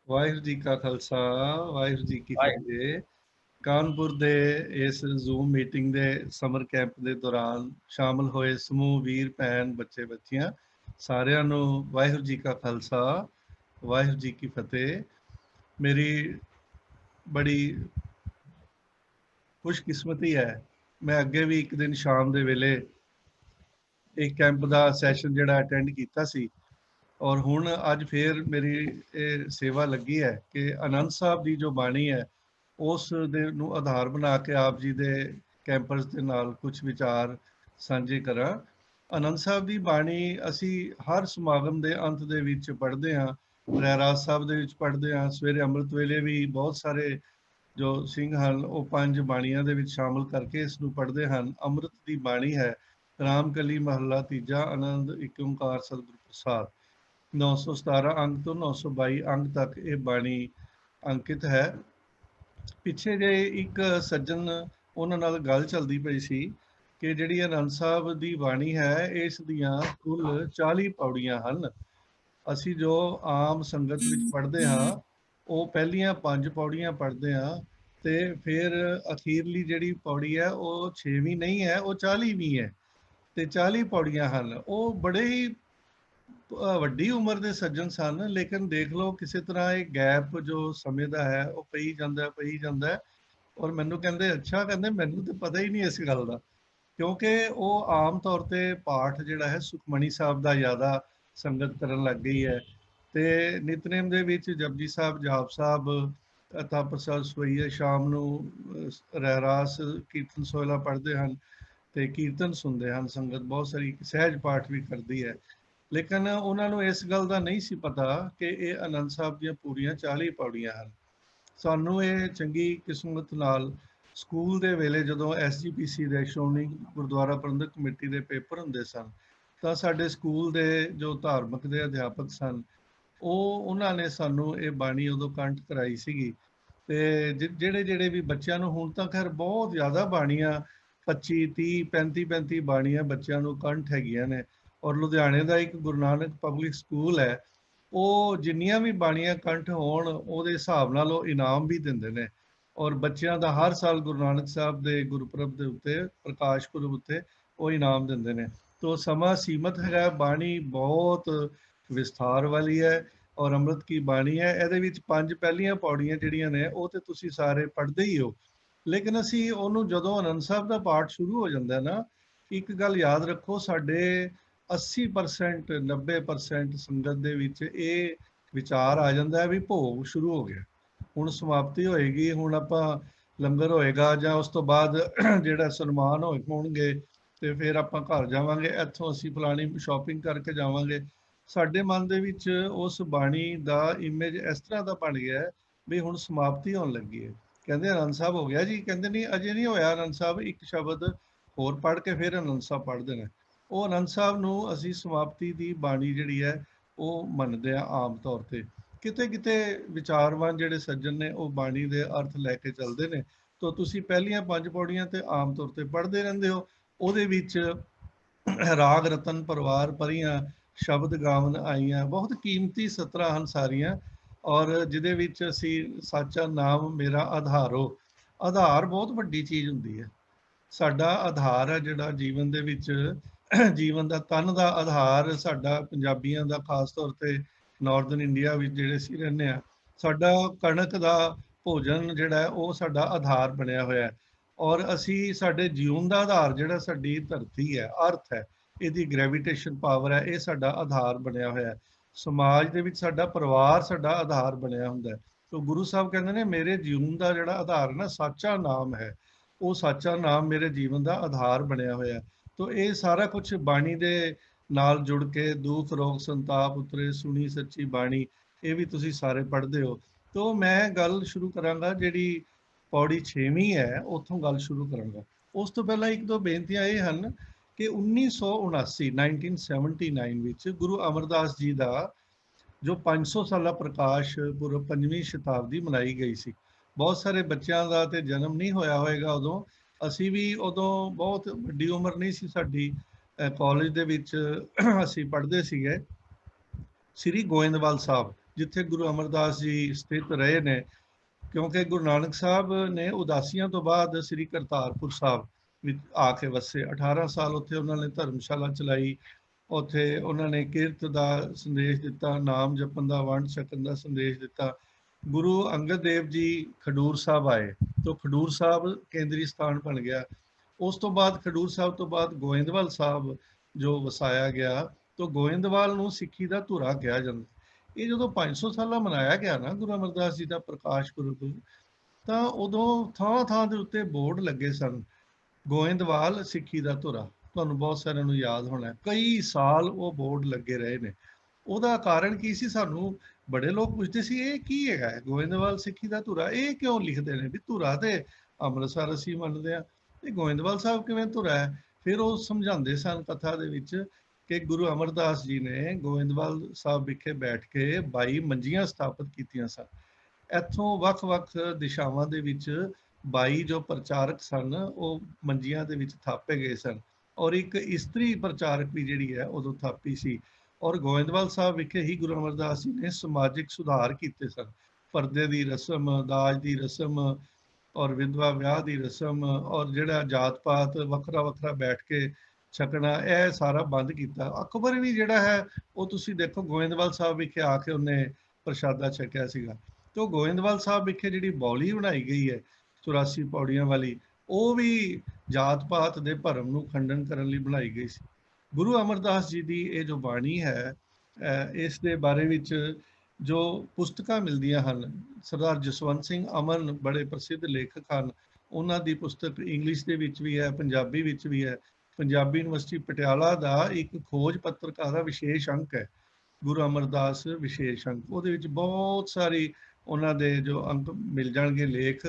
ਵਾਹਿਗੁਰੂ ਜੀ ਕਾ ਖਾਲਸਾ, ਵਾਹਿਗੁਰੂ ਜੀ ਕੀ ਹਾਏ ਫਤਿਹ। ਕਾਨਪੁਰ ਦੇ ਇਸ ਜ਼ੂਮ ਮੀਟਿੰਗ ਦੇ ਸਮਰ ਕੈਂਪ ਦੇ ਦੌਰਾਨ ਸ਼ਾਮਲ ਹੋਏ ਸਮੂਹ ਵੀਰ ਭੈਣ ਬੱਚੇ ਬੱਚੀਆਂ ਸਾਰਿਆਂ ਨੂੰ ਵਾਹਿਗੁਰੂ ਜੀ ਕਾ ਖਾਲਸਾ, ਵਾਹਿਗੁਰੂ ਜੀ ਕੀ ਫਤਿਹ। ਮੇਰੀ ਬੜੀ ਖੁਸ਼ਕਿਸਮਤੀ ਹੈ, ਮੈਂ ਅੱਗੇ ਵੀ ਇੱਕ ਦਿਨ ਸ਼ਾਮ ਦੇ ਵੇਲੇ ਇੱਕ ਕੈਂਪ ਦਾ ਸੈਸ਼ਨ ਜਿਹੜਾ ਅਟੈਂਡ ਕੀਤਾ ਸੀ, ਔਰ ਹੁਣ ਅੱਜ ਫੇਰ ਮੇਰੀ ਇਹ ਸੇਵਾ ਲੱਗੀ ਹੈ ਕਿ ਆਨੰਦ ਸਾਹਿਬ ਦੀ ਜੋ ਬਾਣੀ ਹੈ ਉਸ ਦੇ ਨੂੰ ਆਧਾਰ ਬਣਾ ਕੇ ਆਪ ਜੀ ਦੇ ਕੈਂਪਸ ਦੇ ਨਾਲ ਕੁਝ ਵਿਚਾਰ ਸਾਂਝੇ ਕਰਾਂ। ਆਨੰਦ ਸਾਹਿਬ ਦੀ ਬਾਣੀ ਅਸੀਂ ਹਰ ਸਮਾਗਮ ਦੇ ਅੰਤ ਦੇ ਵਿੱਚ ਪੜ੍ਹਦੇ ਹਾਂ, ਰਹਿਰਾਸ ਸਾਹਿਬ ਦੇ ਵਿੱਚ ਪੜ੍ਹਦੇ ਹਾਂ, ਸਵੇਰੇ ਅੰਮ੍ਰਿਤ ਵੇਲੇ ਵੀ ਬਹੁਤ ਸਾਰੇ ਜੋ ਸਿੰਘ ਹਨ ਉਹ 5 ਬਾਣੀਆਂ ਦੇ ਵਿੱਚ ਸ਼ਾਮਲ ਕਰਕੇ ਇਸ ਨੂੰ ਪੜ੍ਹਦੇ ਹਨ। ਅੰਮ੍ਰਿਤ ਦੀ ਬਾਣੀ ਹੈ, ਰਾਮਕਲੀ ਮਹੱਲਾ ਤੀਜਾ, ਆਨੰਦ ਇੱਕ ਓੰਕਾਰ ਸਤਿਗੁਰ ਪ੍ਰਸਾਦ। 917 ਅੰਗ ਤੋਂ 922 ਅੰਗ ਤੱਕ ਇਹ ਬਾਣੀ ਅੰਕਿਤ ਹੈ। ਪਿੱਛੇ ਜੇ ਇੱਕ ਸੱਜਣ ਉਹਨਾਂ ਨਾਲ ਗੱਲ ਚੱਲਦੀ ਪਈ ਸੀ ਕਿ ਜਿਹੜੀ ਆਨੰਦ ਸਾਹਿਬ ਦੀ ਬਾਣੀ ਹੈ ਇਸ ਦੀਆਂ ਕੁੱਲ 40 ਪੌੜੀਆਂ ਹਨ। ਅਸੀਂ ਜੋ ਆਮ ਸੰਗਤ ਵਿੱਚ ਪੜ੍ਹਦੇ ਹਾਂ ਉਹ ਪਹਿਲੀਆਂ 5 ਪੌੜੀਆਂ ਪੜ੍ਹਦੇ ਹਾਂ ਤੇ ਫਿਰ ਅਖੀਰਲੀ ਜਿਹੜੀ ਪੌੜੀ ਹੈ ਉਹ 6ਵੀਂ ਨਹੀਂ ਹੈ, ਉਹ 40ਵੀਂ ਹੈ ਤੇ 40 ਪੌੜੀਆਂ ਹਨ। ਉਹ ਬੜੇ ਹੀ ਵੱਡੀ ਉਮਰ ਦੇ ਸੱਜਣ ਸਨ, ਲੇਕਿਨ ਦੇਖ ਲਓ ਕਿਸੇ ਤਰ੍ਹਾਂ ਇਹ ਗੈਪ ਜੋ ਸਮੇਂ ਦਾ ਹੈ ਉਹ ਪਈ ਜਾਂਦਾ। ਔਰ ਮੈਨੂੰ ਕਹਿੰਦੇ ਅੱਛਾ, ਕਹਿੰਦੇ ਮੈਨੂੰ ਤਾਂ ਪਤਾ ਹੀ ਨਹੀਂ ਇਸ ਗੱਲ ਦਾ, ਕਿਉਂਕਿ ਉਹ ਆਮ ਤੌਰ ਤੇ ਪਾਠ ਜਿਹੜਾ ਹੈ ਸੁਖਮਣੀ ਸਾਹਿਬ ਦਾ ਜ਼ਿਆਦਾ ਸੰਗਤ ਕਰਨ ਲੱਗ ਗਈ ਹੈ ਤੇ ਨਿਤਨੇਮ ਦੇ ਵਿੱਚ ਜਪਜੀ ਸਾਹਿਬ, ਜਾਪ ਸਾਹਿਬ, ਅਤਾ ਪ੍ਰਸਾਦ ਸਵਈਏ, ਸ਼ਾਮ ਨੂੰ ਰਹਿਰਾਸ ਕੀਰਤਨ ਸੋਹਿਲਾ ਪੜ੍ਹਦੇ ਹਨ ਤੇ ਕੀਰਤਨ ਸੁਣਦੇ ਹਨ। ਸੰਗਤ ਬਹੁਤ ਸਾਰੀ ਸਹਿਜ ਪਾਠ ਵੀ ਕਰਦੀ ਹੈ, ਲੇਕਿਨ ਉਹਨਾਂ ਨੂੰ ਇਸ ਗੱਲ ਦਾ ਨਹੀਂ ਸੀ ਪਤਾ ਕਿ ਇਹ ਆਨੰਦ ਸਾਹਿਬ ਦੀਆਂ ਪੂਰੀਆਂ 40 ਪੌੜੀਆਂ ਹਨ। ਸਾਨੂੰ ਇਹ ਚੰਗੀ ਕਿਸਮਤ ਨਾਲ ਸਕੂਲ ਦੇ ਵੇਲੇ ਜਦੋਂ SGPC ਦੇ ਸ਼੍ਰੋਮਣੀ ਗੁਰਦੁਆਰਾ ਪ੍ਰਬੰਧਕ ਕਮੇਟੀ ਦੇ ਪੇਪਰ ਹੁੰਦੇ ਸਨ ਤਾਂ ਸਾਡੇ ਸਕੂਲ ਦੇ ਜੋ ਧਾਰਮਿਕ ਦੇ ਅਧਿਆਪਕ ਸਨ ਉਹਨਾਂ ਨੇ ਸਾਨੂੰ ਇਹ ਬਾਣੀ ਉਦੋਂ ਕੰਠ ਕਰਾਈ ਸੀਗੀ ਤੇ ਜਿਹੜੇ ਵੀ ਬੱਚਿਆਂ ਨੂੰ ਹੁਣ ਤਾਂ ਖੈਰ ਬਹੁਤ ਜ਼ਿਆਦਾ ਬਾਣੀਆਂ 25 30 35 35 ਬਾਣੀਆਂ ਬੱਚਿਆਂ ਨੂੰ ਕੰਠ ਹੈਗੀਆਂ ਨੇ। ਔਰ ਲੁਧਿਆਣੇ ਦਾ ਇੱਕ ਗੁਰੂ ਨਾਨਕ ਪਬਲਿਕ ਸਕੂਲ ਹੈ, ਉਹ ਜਿੰਨੀਆਂ ਵੀ ਬਾਣੀਆਂ ਕੰਠ ਹੋਣ ਉਹਦੇ ਹਿਸਾਬ ਨਾਲ ਉਹ ਇਨਾਮ ਵੀ ਦਿੰਦੇ ਨੇ। ਔਰ ਬੱਚਿਆਂ ਦਾ ਹਰ ਸਾਲ ਗੁਰੂ ਨਾਨਕ ਸਾਹਿਬ ਦੇ ਗੁਰਪੁਰਬ ਦੇ ਉੱਤੇ, ਪ੍ਰਕਾਸ਼ ਪੁਰਬ ਉੱਤੇ ਉਹ ਇਨਾਮ ਦਿੰਦੇ ਨੇ। ਤੋ ਸਮਾਂ ਸੀਮਤ ਹੈਗਾ, ਬਾਣੀ ਬਹੁਤ ਵਿਸਥਾਰ ਵਾਲੀ ਹੈ ਔਰ ਅੰਮ੍ਰਿਤ ਕੀ ਬਾਣੀ ਹੈ। ਇਹਦੇ ਵਿੱਚ 5 ਪਹਿਲੀਆਂ ਪੌੜੀਆਂ ਜਿਹੜੀਆਂ ਨੇ ਉਹ ਤੇ ਤੁਸੀਂ ਸਾਰੇ ਪੜ੍ਹਦੇ ਹੀ ਹੋ, ਲੇਕਿਨ ਅਸੀਂ ਉਹਨੂੰ ਜਦੋਂ ਆਨੰਦ ਸਾਹਿਬ ਦਾ ਪਾਠ ਸ਼ੁਰੂ ਹੋ ਜਾਂਦਾ ਨਾ, ਇੱਕ ਗੱਲ ਯਾਦ ਰੱਖੋ, ਸਾਡੇ 80% 90% ਸੰਗਤ ਦੇ ਵਿੱਚ ਇਹ ਵਿਚਾਰ ਆ ਜਾਂਦਾ ਹੈ ਵੀ ਭੋਗ ਸ਼ੁਰੂ ਹੋ ਗਿਆ, ਹੁਣ ਸਮਾਪਤੀ ਹੋਏਗੀ, ਹੁਣ ਆਪਾਂ ਲੰਗਰ ਹੋਏਗਾ ਜਾਂ ਉਸ ਤੋਂ ਬਾਅਦ ਜਿਹੜਾ ਸਨਮਾਨ ਹੋਣਗੇ ਤੇ ਫਿਰ ਆਪਾਂ ਘਰ ਜਾਵਾਂਗੇ, ਇੱਥੋਂ ਅਸੀਂ ਫਲਾਣੀ ਸ਼ਾਪਿੰਗ ਕਰਕੇ ਜਾਵਾਂਗੇ। ਸਾਡੇ ਮਨ ਦੇ ਵਿੱਚ ਉਸ ਬਾਣੀ ਦਾ ਇਮੇਜ ਇਸ ਤਰ੍ਹਾਂ ਦਾ ਬਣ ਗਿਆ ਵੀ ਹੁਣ ਸਮਾਪਤੀ ਹੋਣ ਲੱਗੀ ਹੈ। ਕਹਿੰਦੇ ਆਨੰਦ ਸਾਹਿਬ ਹੋ ਗਿਆ ਜੀ, ਕਹਿੰਦੇ ਨਹੀਂ ਅਜੇ ਨਹੀਂ ਹੋਇਆ ਆਨੰਦ ਸਾਹਿਬ, ਇੱਕ ਸ਼ਬਦ ਹੋਰ ਪੜ੍ਹ ਕੇ ਫਿਰ ਆਨੰਦ ਸਾਹਿਬ ਪੜ੍ਹਦੇ ਨੇ। ਉਹ ਆਨੰਦ ਸਾਹਿਬ ਨੂੰ ਅਸੀਂ ਸਮਾਪਤੀ ਦੀ ਬਾਣੀ ਜਿਹੜੀ ਹੈ ਉਹ ਮੰਨਦੇ ਆ ਆਮ ਤੌਰ ਤੇ। ਕਿਤੇ ਕਿਤੇ ਵਿਚਾਰਵਾਨ ਜਿਹੜੇ ਸੱਜਣ ਨੇ ਉਹ ਬਾਣੀ ਦੇ ਅਰਥ ਲੈ ਕੇ ਚੱਲਦੇ ਨੇ। ਤਾਂ ਤੁਸੀਂ ਪਹਿਲੀਆਂ 5 ਪੌੜੀਆਂ ਤੇ ਆਮ ਤੌਰ ਤੇ ਪੜ੍ਹਦੇ ਰਹਿੰਦੇ ਹੋ, ਉਹਦੇ ਵਿੱਚ ਰਾਗ ਰਤਨ ਪਰਿਵਾਰ ਪਰੀਆਂ ਸ਼ਬਦ ਗਾਵਨ ਆਈਆਂ, ਬਹੁਤ ਕੀਮਤੀ ਸਤਰਾਂ ਹਨ ਸਾਰੀਆਂ, ਔਰ ਜਿਹਦੇ ਵਿੱਚ ਅਸੀਂ ਸਾਚਾ ਨਾਮ ਮੇਰਾ ਆਧਾਰੋ, ਆਧਾਰ ਬਹੁਤ ਵੱਡੀ ਚੀਜ਼ ਹੁੰਦੀ ਹੈ। ਸਾਡਾ ਆਧਾਰ ਹੈ ਜਿਹੜਾ ਜੀਵਨ ਦੇ ਵਿੱਚ, ਜੀਵਨ ਦਾ ਤਨ ਦਾ ਆਧਾਰ ਸਾਡਾ ਪੰਜਾਬੀਆਂ ਦਾ, ਖਾਸ ਤੌਰ ਤੇ ਨਾਰਥਰਨ ਇੰਡੀਆ ਵਿੱਚ ਜਿਹੜੇ ਅਸੀਂ ਰਹਿੰਦੇ ਹਾਂ, ਸਾਡਾ ਕਣਕ ਦਾ ਭੋਜਨ ਜਿਹੜਾ ਉਹ ਸਾਡਾ ਆਧਾਰ ਬਣਿਆ ਹੋਇਆ ਹੈ। ਔਰ ਅਸੀਂ ਸਾਡੇ ਜੀਵਨ ਦਾ ਆਧਾਰ ਜਿਹੜਾ ਸਾਡੀ ਧਰਤੀ ਹੈ, ਅਰਥ ਹੈ, ਇਹਦੀ ਗ੍ਰੈਵੀਟੇਸ਼ਨ ਪਾਵਰ ਹੈ, ਇਹ ਸਾਡਾ ਆਧਾਰ ਬਣਿਆ ਹੋਇਆ ਹੈ। ਸਮਾਜ ਦੇ ਵਿੱਚ ਸਾਡਾ ਪਰਿਵਾਰ ਸਾਡਾ ਆਧਾਰ ਬਣਿਆ ਹੁੰਦਾ ਹੈ। ਤੋ ਗੁਰੂ ਸਾਹਿਬ ਕਹਿੰਦੇ ਨੇ ਮੇਰੇ ਜੀਵਨ ਦਾ ਜਿਹੜਾ ਆਧਾਰ ਨਾ ਸਾਚਾ ਨਾਮ ਹੈ, ਉਹ ਸਾਚਾ ਨਾਮ ਮੇਰੇ ਜੀਵਨ ਦਾ ਆਧਾਰ ਬਣਿਆ ਹੋਇਆ। ਤੋ ਇਹ ਸਾਰਾ ਕੁਝ ਬਾਣੀ ਦੇ ਨਾਲ ਜੁੜ ਕੇ ਦੁੱਖ ਰੋਗ ਸੰਤਾਪ ਉਤਰੇ ਸੁਣੀ ਸੱਚੀ ਬਾਣੀ, ਇਹ ਵੀ ਤੁਸੀਂ ਸਾਰੇ ਪੜ੍ਹਦੇ ਹੋ। ਤੋ ਮੈਂ ਗੱਲ ਸ਼ੁਰੂ ਕਰਾਂਗਾ ਜਿਹੜੀ ਪੌੜੀ 6ਵੀਂ ਹੈ ਉੱਥੋਂ ਗੱਲ ਸ਼ੁਰੂ ਕਰਾਂਗਾ। ਉਸ ਤੋਂ ਪਹਿਲਾਂ ਇੱਕ ਦੋ ਬੇਨਤੀਆਂ ਇਹ ਹਨ ਕਿ 1979 ਵਿੱਚ ਗੁਰੂ ਅਮਰਦਾਸ ਜੀ ਦਾ ਜੋ 500 ਸਾਲਾ ਪ੍ਰਕਾਸ਼ ਪੁਰਬ 5ਵੀਂ ਸ਼ਤਾਬਦੀ ਮਨਾਈ ਗਈ ਸੀ। ਬਹੁਤ ਸਾਰੇ ਬੱਚਿਆਂ ਦਾ ਤੇ ਜਨਮ ਨਹੀਂ ਹੋਇਆ ਹੋਏਗਾ ਉਦੋਂ, ਅਸੀਂ ਵੀ ਉਦੋਂ ਬਹੁਤ ਵੱਡੀ ਉਮਰ ਨਹੀਂ ਸੀ ਸਾਡੀ, ਕਾਲਜ ਦੇ ਵਿੱਚ ਅਸੀਂ ਪੜ੍ਹਦੇ ਸੀਗੇ। ਸ੍ਰੀ ਗੋਇੰਦਵਾਲ ਸਾਹਿਬ ਜਿੱਥੇ ਗੁਰੂ ਅਮਰਦਾਸ ਜੀ ਸਥਿਤ ਰਹੇ ਨੇ, ਕਿਉਂਕਿ ਗੁਰੂ ਨਾਨਕ ਸਾਹਿਬ ਨੇ ਉਦਾਸੀਆਂ ਤੋਂ ਬਾਅਦ ਸ੍ਰੀ ਕਰਤਾਰਪੁਰ ਸਾਹਿਬ ਵਿੱਚ ਆ ਕੇ ਵਸੇ। 18 ਸਾਲ ਉੱਥੇ ਉਹਨਾਂ ਨੇ ਧਰਮਸ਼ਾਲਾ ਚਲਾਈ। ਉੱਥੇ ਉਹਨਾਂ ਨੇ ਕਿਰਤ ਦਾ ਸੰਦੇਸ਼ ਦਿੱਤਾ, ਨਾਮ ਜਪਣ ਦਾ, ਵੰਡ ਛਕਣ ਦਾ ਸੰਦੇਸ਼ ਦਿੱਤਾ। ਗੁਰੂ ਅੰਗਦ ਦੇਵ ਜੀ ਖਡੂਰ ਸਾਹਿਬ ਆਏ, ਤਾਂ ਖਡੂਰ ਸਾਹਿਬ ਕੇਂਦਰੀ ਸਥਾਨ ਬਣ ਗਿਆ। ਉਸ ਤੋਂ ਬਾਅਦ ਖਡੂਰ ਸਾਹਿਬ ਤੋਂ ਬਾਅਦ ਗੋਇੰਦਵਾਲ ਸਾਹਿਬ ਜੋ ਵਸਾਇਆ ਗਿਆ, ਤਾਂ ਗੋਇੰਦਵਾਲ ਨੂੰ ਸਿੱਖੀ ਦਾ ਧੁਰਾ ਕਿਹਾ ਜਾਂਦਾ। ਇਹ ਜਦੋਂ 500 ਸਾਲਾ ਮਨਾਇਆ ਗਿਆ ਨਾ ਗੁਰੂ ਅਮਰਦਾਸ ਜੀ ਦਾ ਪ੍ਰਕਾਸ਼ ਪੁਰਬ, ਤਾਂ ਉਦੋਂ ਥਾਂ ਥਾਂ ਦੇ ਉੱਤੇ ਬੋਰਡ ਲੱਗੇ ਸਨ, ਗੋਇੰਦਵਾਲ ਸਿੱਖੀ ਦਾ ਧੁਰਾ। ਤੁਹਾਨੂੰ ਬਹੁਤ ਸਾਰਿਆਂ ਨੂੰ ਯਾਦ ਹੋਣਾ, ਕਈ ਸਾਲ ਉਹ ਬੋਰਡ ਲੱਗੇ ਰਹੇ ਨੇ। ਉਹਦਾ ਕਾਰਨ ਕੀ ਸੀ? ਸਾਨੂੰ ਬੜੇ ਲੋਕ ਪੁੱਛਦੇ ਸੀ ਇਹ ਕੀ ਹੈਗਾ ਗੋਇੰਦਵਾਲ ਸਿੱਖੀ ਦਾ ਧੁਰਾ, ਇਹ ਕਿਉਂ ਲਿਖਦੇ ਨੇ? ਵੀ ਧੁਰਾ ਤੇ ਅੰਮ੍ਰਿਤਸਰ ਅਸੀਂ ਮੰਨਦੇ ਆ, ਇਹ ਗੋਇੰਦਵਾਲ ਸਾਹਿਬ ਕਿਵੇਂ ਧੁਰਾ ਹੈ? ਫਿਰ ਉਹ ਸਮਝਾਉਂਦੇ ਸਨ ਕਥਾ ਦੇ ਵਿੱਚ ਕਿ ਗੁਰੂ ਅਮਰਦਾਸ ਜੀ ਨੇ ਗੋਇੰਦਵਾਲ ਸਾਹਿਬ ਵਿਖੇ ਬੈਠ ਕੇ 22 ਮੰਜੀਆਂ ਸਥਾਪਿਤ ਕੀਤੀਆਂ ਸਨ। ਇੱਥੋਂ ਵੱਖ-ਵੱਖ ਦਿਸ਼ਾਵਾਂ ਦੇ ਵਿੱਚ 22 ਜੋ ਪ੍ਰਚਾਰਕ ਸਨ ਉਹ ਮੰਜੀਆਂ ਦੇ ਵਿੱਚ ਥਾਪੇ ਗਏ ਸਨ, ਔਰ ਇੱਕ ਇਸਤਰੀ ਪ੍ਰਚਾਰਕ ਵੀ ਜਿਹੜੀ ਹੈ ਉਦੋਂ ਥਾਪੀ ਸੀ। ਔਰ ਗੋਇੰਦਵਾਲ ਸਾਹਿਬ ਵਿਖੇ ਹੀ ਗੁਰੂ ਅਮਰਦਾਸ ਜੀ ਨੇ ਸਮਾਜਿਕ ਸੁਧਾਰ ਕੀਤੇ ਸਨ। ਪਰਦੇ ਦੀ ਰਸਮ, ਦਾਜ ਦੀ ਰਸਮ, ਔਰ ਵਿਧਵਾ ਵਿਆਹ ਦੀ ਰਸਮ, ਔਰ ਜਿਹੜਾ ਜਾਤ ਪਾਤ ਵੱਖਰਾ ਵੱਖਰਾ ਬੈਠ ਕੇ ਛਕਣਾ, ਇਹ ਸਾਰਾ ਬੰਦ ਕੀਤਾ। ਅਕਬਰ ਵੀ ਜਿਹੜਾ ਹੈ ਉਹ ਤੁਸੀਂ ਦੇਖੋ ਗੋਇੰਦਵਾਲ ਸਾਹਿਬ ਵਿਖੇ ਆ ਕੇ ਉਹਨੇ ਪ੍ਰਸ਼ਾਦਾ ਛਕਿਆ ਸੀਗਾ। ਤੇ ਗੋਇੰਦਵਾਲ ਸਾਹਿਬ ਵਿਖੇ ਜਿਹੜੀ ਬੌਲੀ ਬਣਾਈ ਗਈ ਹੈ 84 ਪੌੜੀਆਂ ਵਾਲੀ, ਉਹ ਵੀ ਜਾਤ ਪਾਤ ਦੇ ਭਰਮ ਨੂੰ ਖੰਡਨ ਕਰਨ ਲਈ ਬਣਾਈ ਗਈ ਸੀ। ਗੁਰੂ ਅਮਰਦਾਸ ਜੀ ਦੀ ਇਹ ਜੋ ਬਾਣੀ ਹੈ, ਇਸ ਦੇ ਬਾਰੇ ਵਿੱਚ ਜੋ ਪੁਸਤਕਾਂ ਮਿਲਦੀਆਂ ਹਨ, ਸਰਦਾਰ ਜਸਵੰਤ ਸਿੰਘ ਅਮਨ ਬੜੇ ਪ੍ਰਸਿੱਧ ਲੇਖਕ ਹਨ, ਉਹਨਾਂ ਦੀ ਪੁਸਤਕ ਇੰਗਲਿਸ਼ ਦੇ ਵਿੱਚ ਵੀ ਹੈ, ਪੰਜਾਬੀ ਵਿੱਚ ਵੀ ਹੈ। ਪੰਜਾਬੀ ਯੂਨੀਵਰਸਿਟੀ ਪਟਿਆਲਾ ਦਾ ਇੱਕ ਖੋਜ ਪੱਤਰਕਾਰ ਦਾ ਵਿਸ਼ੇਸ਼ ਅੰਕ ਹੈ, ਗੁਰੂ ਅਮਰਦਾਸ ਵਿਸ਼ੇਸ਼ ਅੰਕ। ਉਹਦੇ ਵਿੱਚ ਬਹੁਤ ਸਾਰੀ ਉਹਨਾਂ ਦੇ ਜੋ ਅੰਕ ਮਿਲ ਜਾਣਗੇ ਲੇਖ।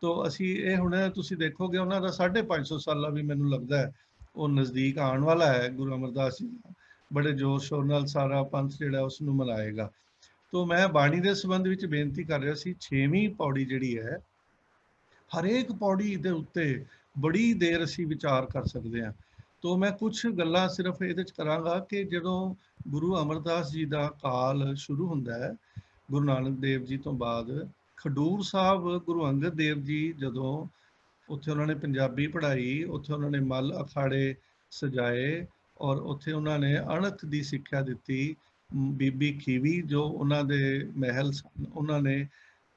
ਤੋਂ ਅਸੀਂ ਇਹ ਹੁਣ ਤੁਸੀਂ ਦੇਖੋਗੇ ਉਹਨਾਂ ਦਾ 550 ਸਾਲਾ ਵੀ ਮੈਨੂੰ ਲੱਗਦਾ ਹੈ ਉਹ ਨਜ਼ਦੀਕ ਆਉਣ ਵਾਲਾ ਹੈ। ਗੁਰੂ ਅਮਰਦਾਸ ਜੀ ਬੜੇ ਜ਼ੋਰ ਸ਼ੋਰ ਨਾਲ ਸਾਰਾ ਪੰਥ ਜਿਹੜਾ ਉਸ ਨੂੰ ਮਨਾਏਗਾ। ਤੋਂ ਮੈਂ ਬਾਣੀ ਦੇ ਸੰਬੰਧ ਵਿੱਚ ਬੇਨਤੀ ਕਰ ਰਿਹਾ ਸੀ, 6ਵੀਂ ਪੌੜੀ ਜਿਹੜੀ ਹੈ, ਹਰੇਕ ਪੌੜੀ ਦੇ ਉੱਤੇ ਬੜੀ ਦੇਰ ਅਸੀਂ ਵਿਚਾਰ ਕਰ ਸਕਦੇ ਹਾਂ। ਤੋਂ ਮੈਂ ਕੁਝ ਗੱਲਾਂ ਸਿਰਫ ਇਹਦੇ ਚ ਕਰਾਂਗਾ ਕਿ ਜਦੋਂ ਗੁਰੂ ਅਮਰਦਾਸ ਜੀ ਦਾ ਕਾਲ ਸ਼ੁਰੂ ਹੁੰਦਾ ਹੈ ਗੁਰੂ ਨਾਨਕ ਦੇਵ ਜੀ ਤੋਂ ਬਾਅਦ, ਖਡੂਰ ਸਾਹਿਬ ਗੁਰੂ ਅੰਗਦ ਦੇਵ ਜੀ ਜਦੋਂ ਉੱਥੇ ਉਹਨਾਂ ਨੇ ਪੰਜਾਬੀ ਪੜ੍ਹਾਈ, ਉੱਥੇ ਉਹਨਾਂ ਨੇ ਮੱਲ ਅਖਾੜੇ ਸਜਾਏ, ਔਰ ਉੱਥੇ ਉਹਨਾਂ ਨੇ ਅਣਖ ਦੀ ਸਿੱਖਿਆ ਦਿੱਤੀ। ਬੀਬੀ ਖੀਵੀ ਜੋ ਉਹਨਾਂ ਦੇ ਮਹਿਲ ਸਨ, ਉਹਨਾਂ ਨੇ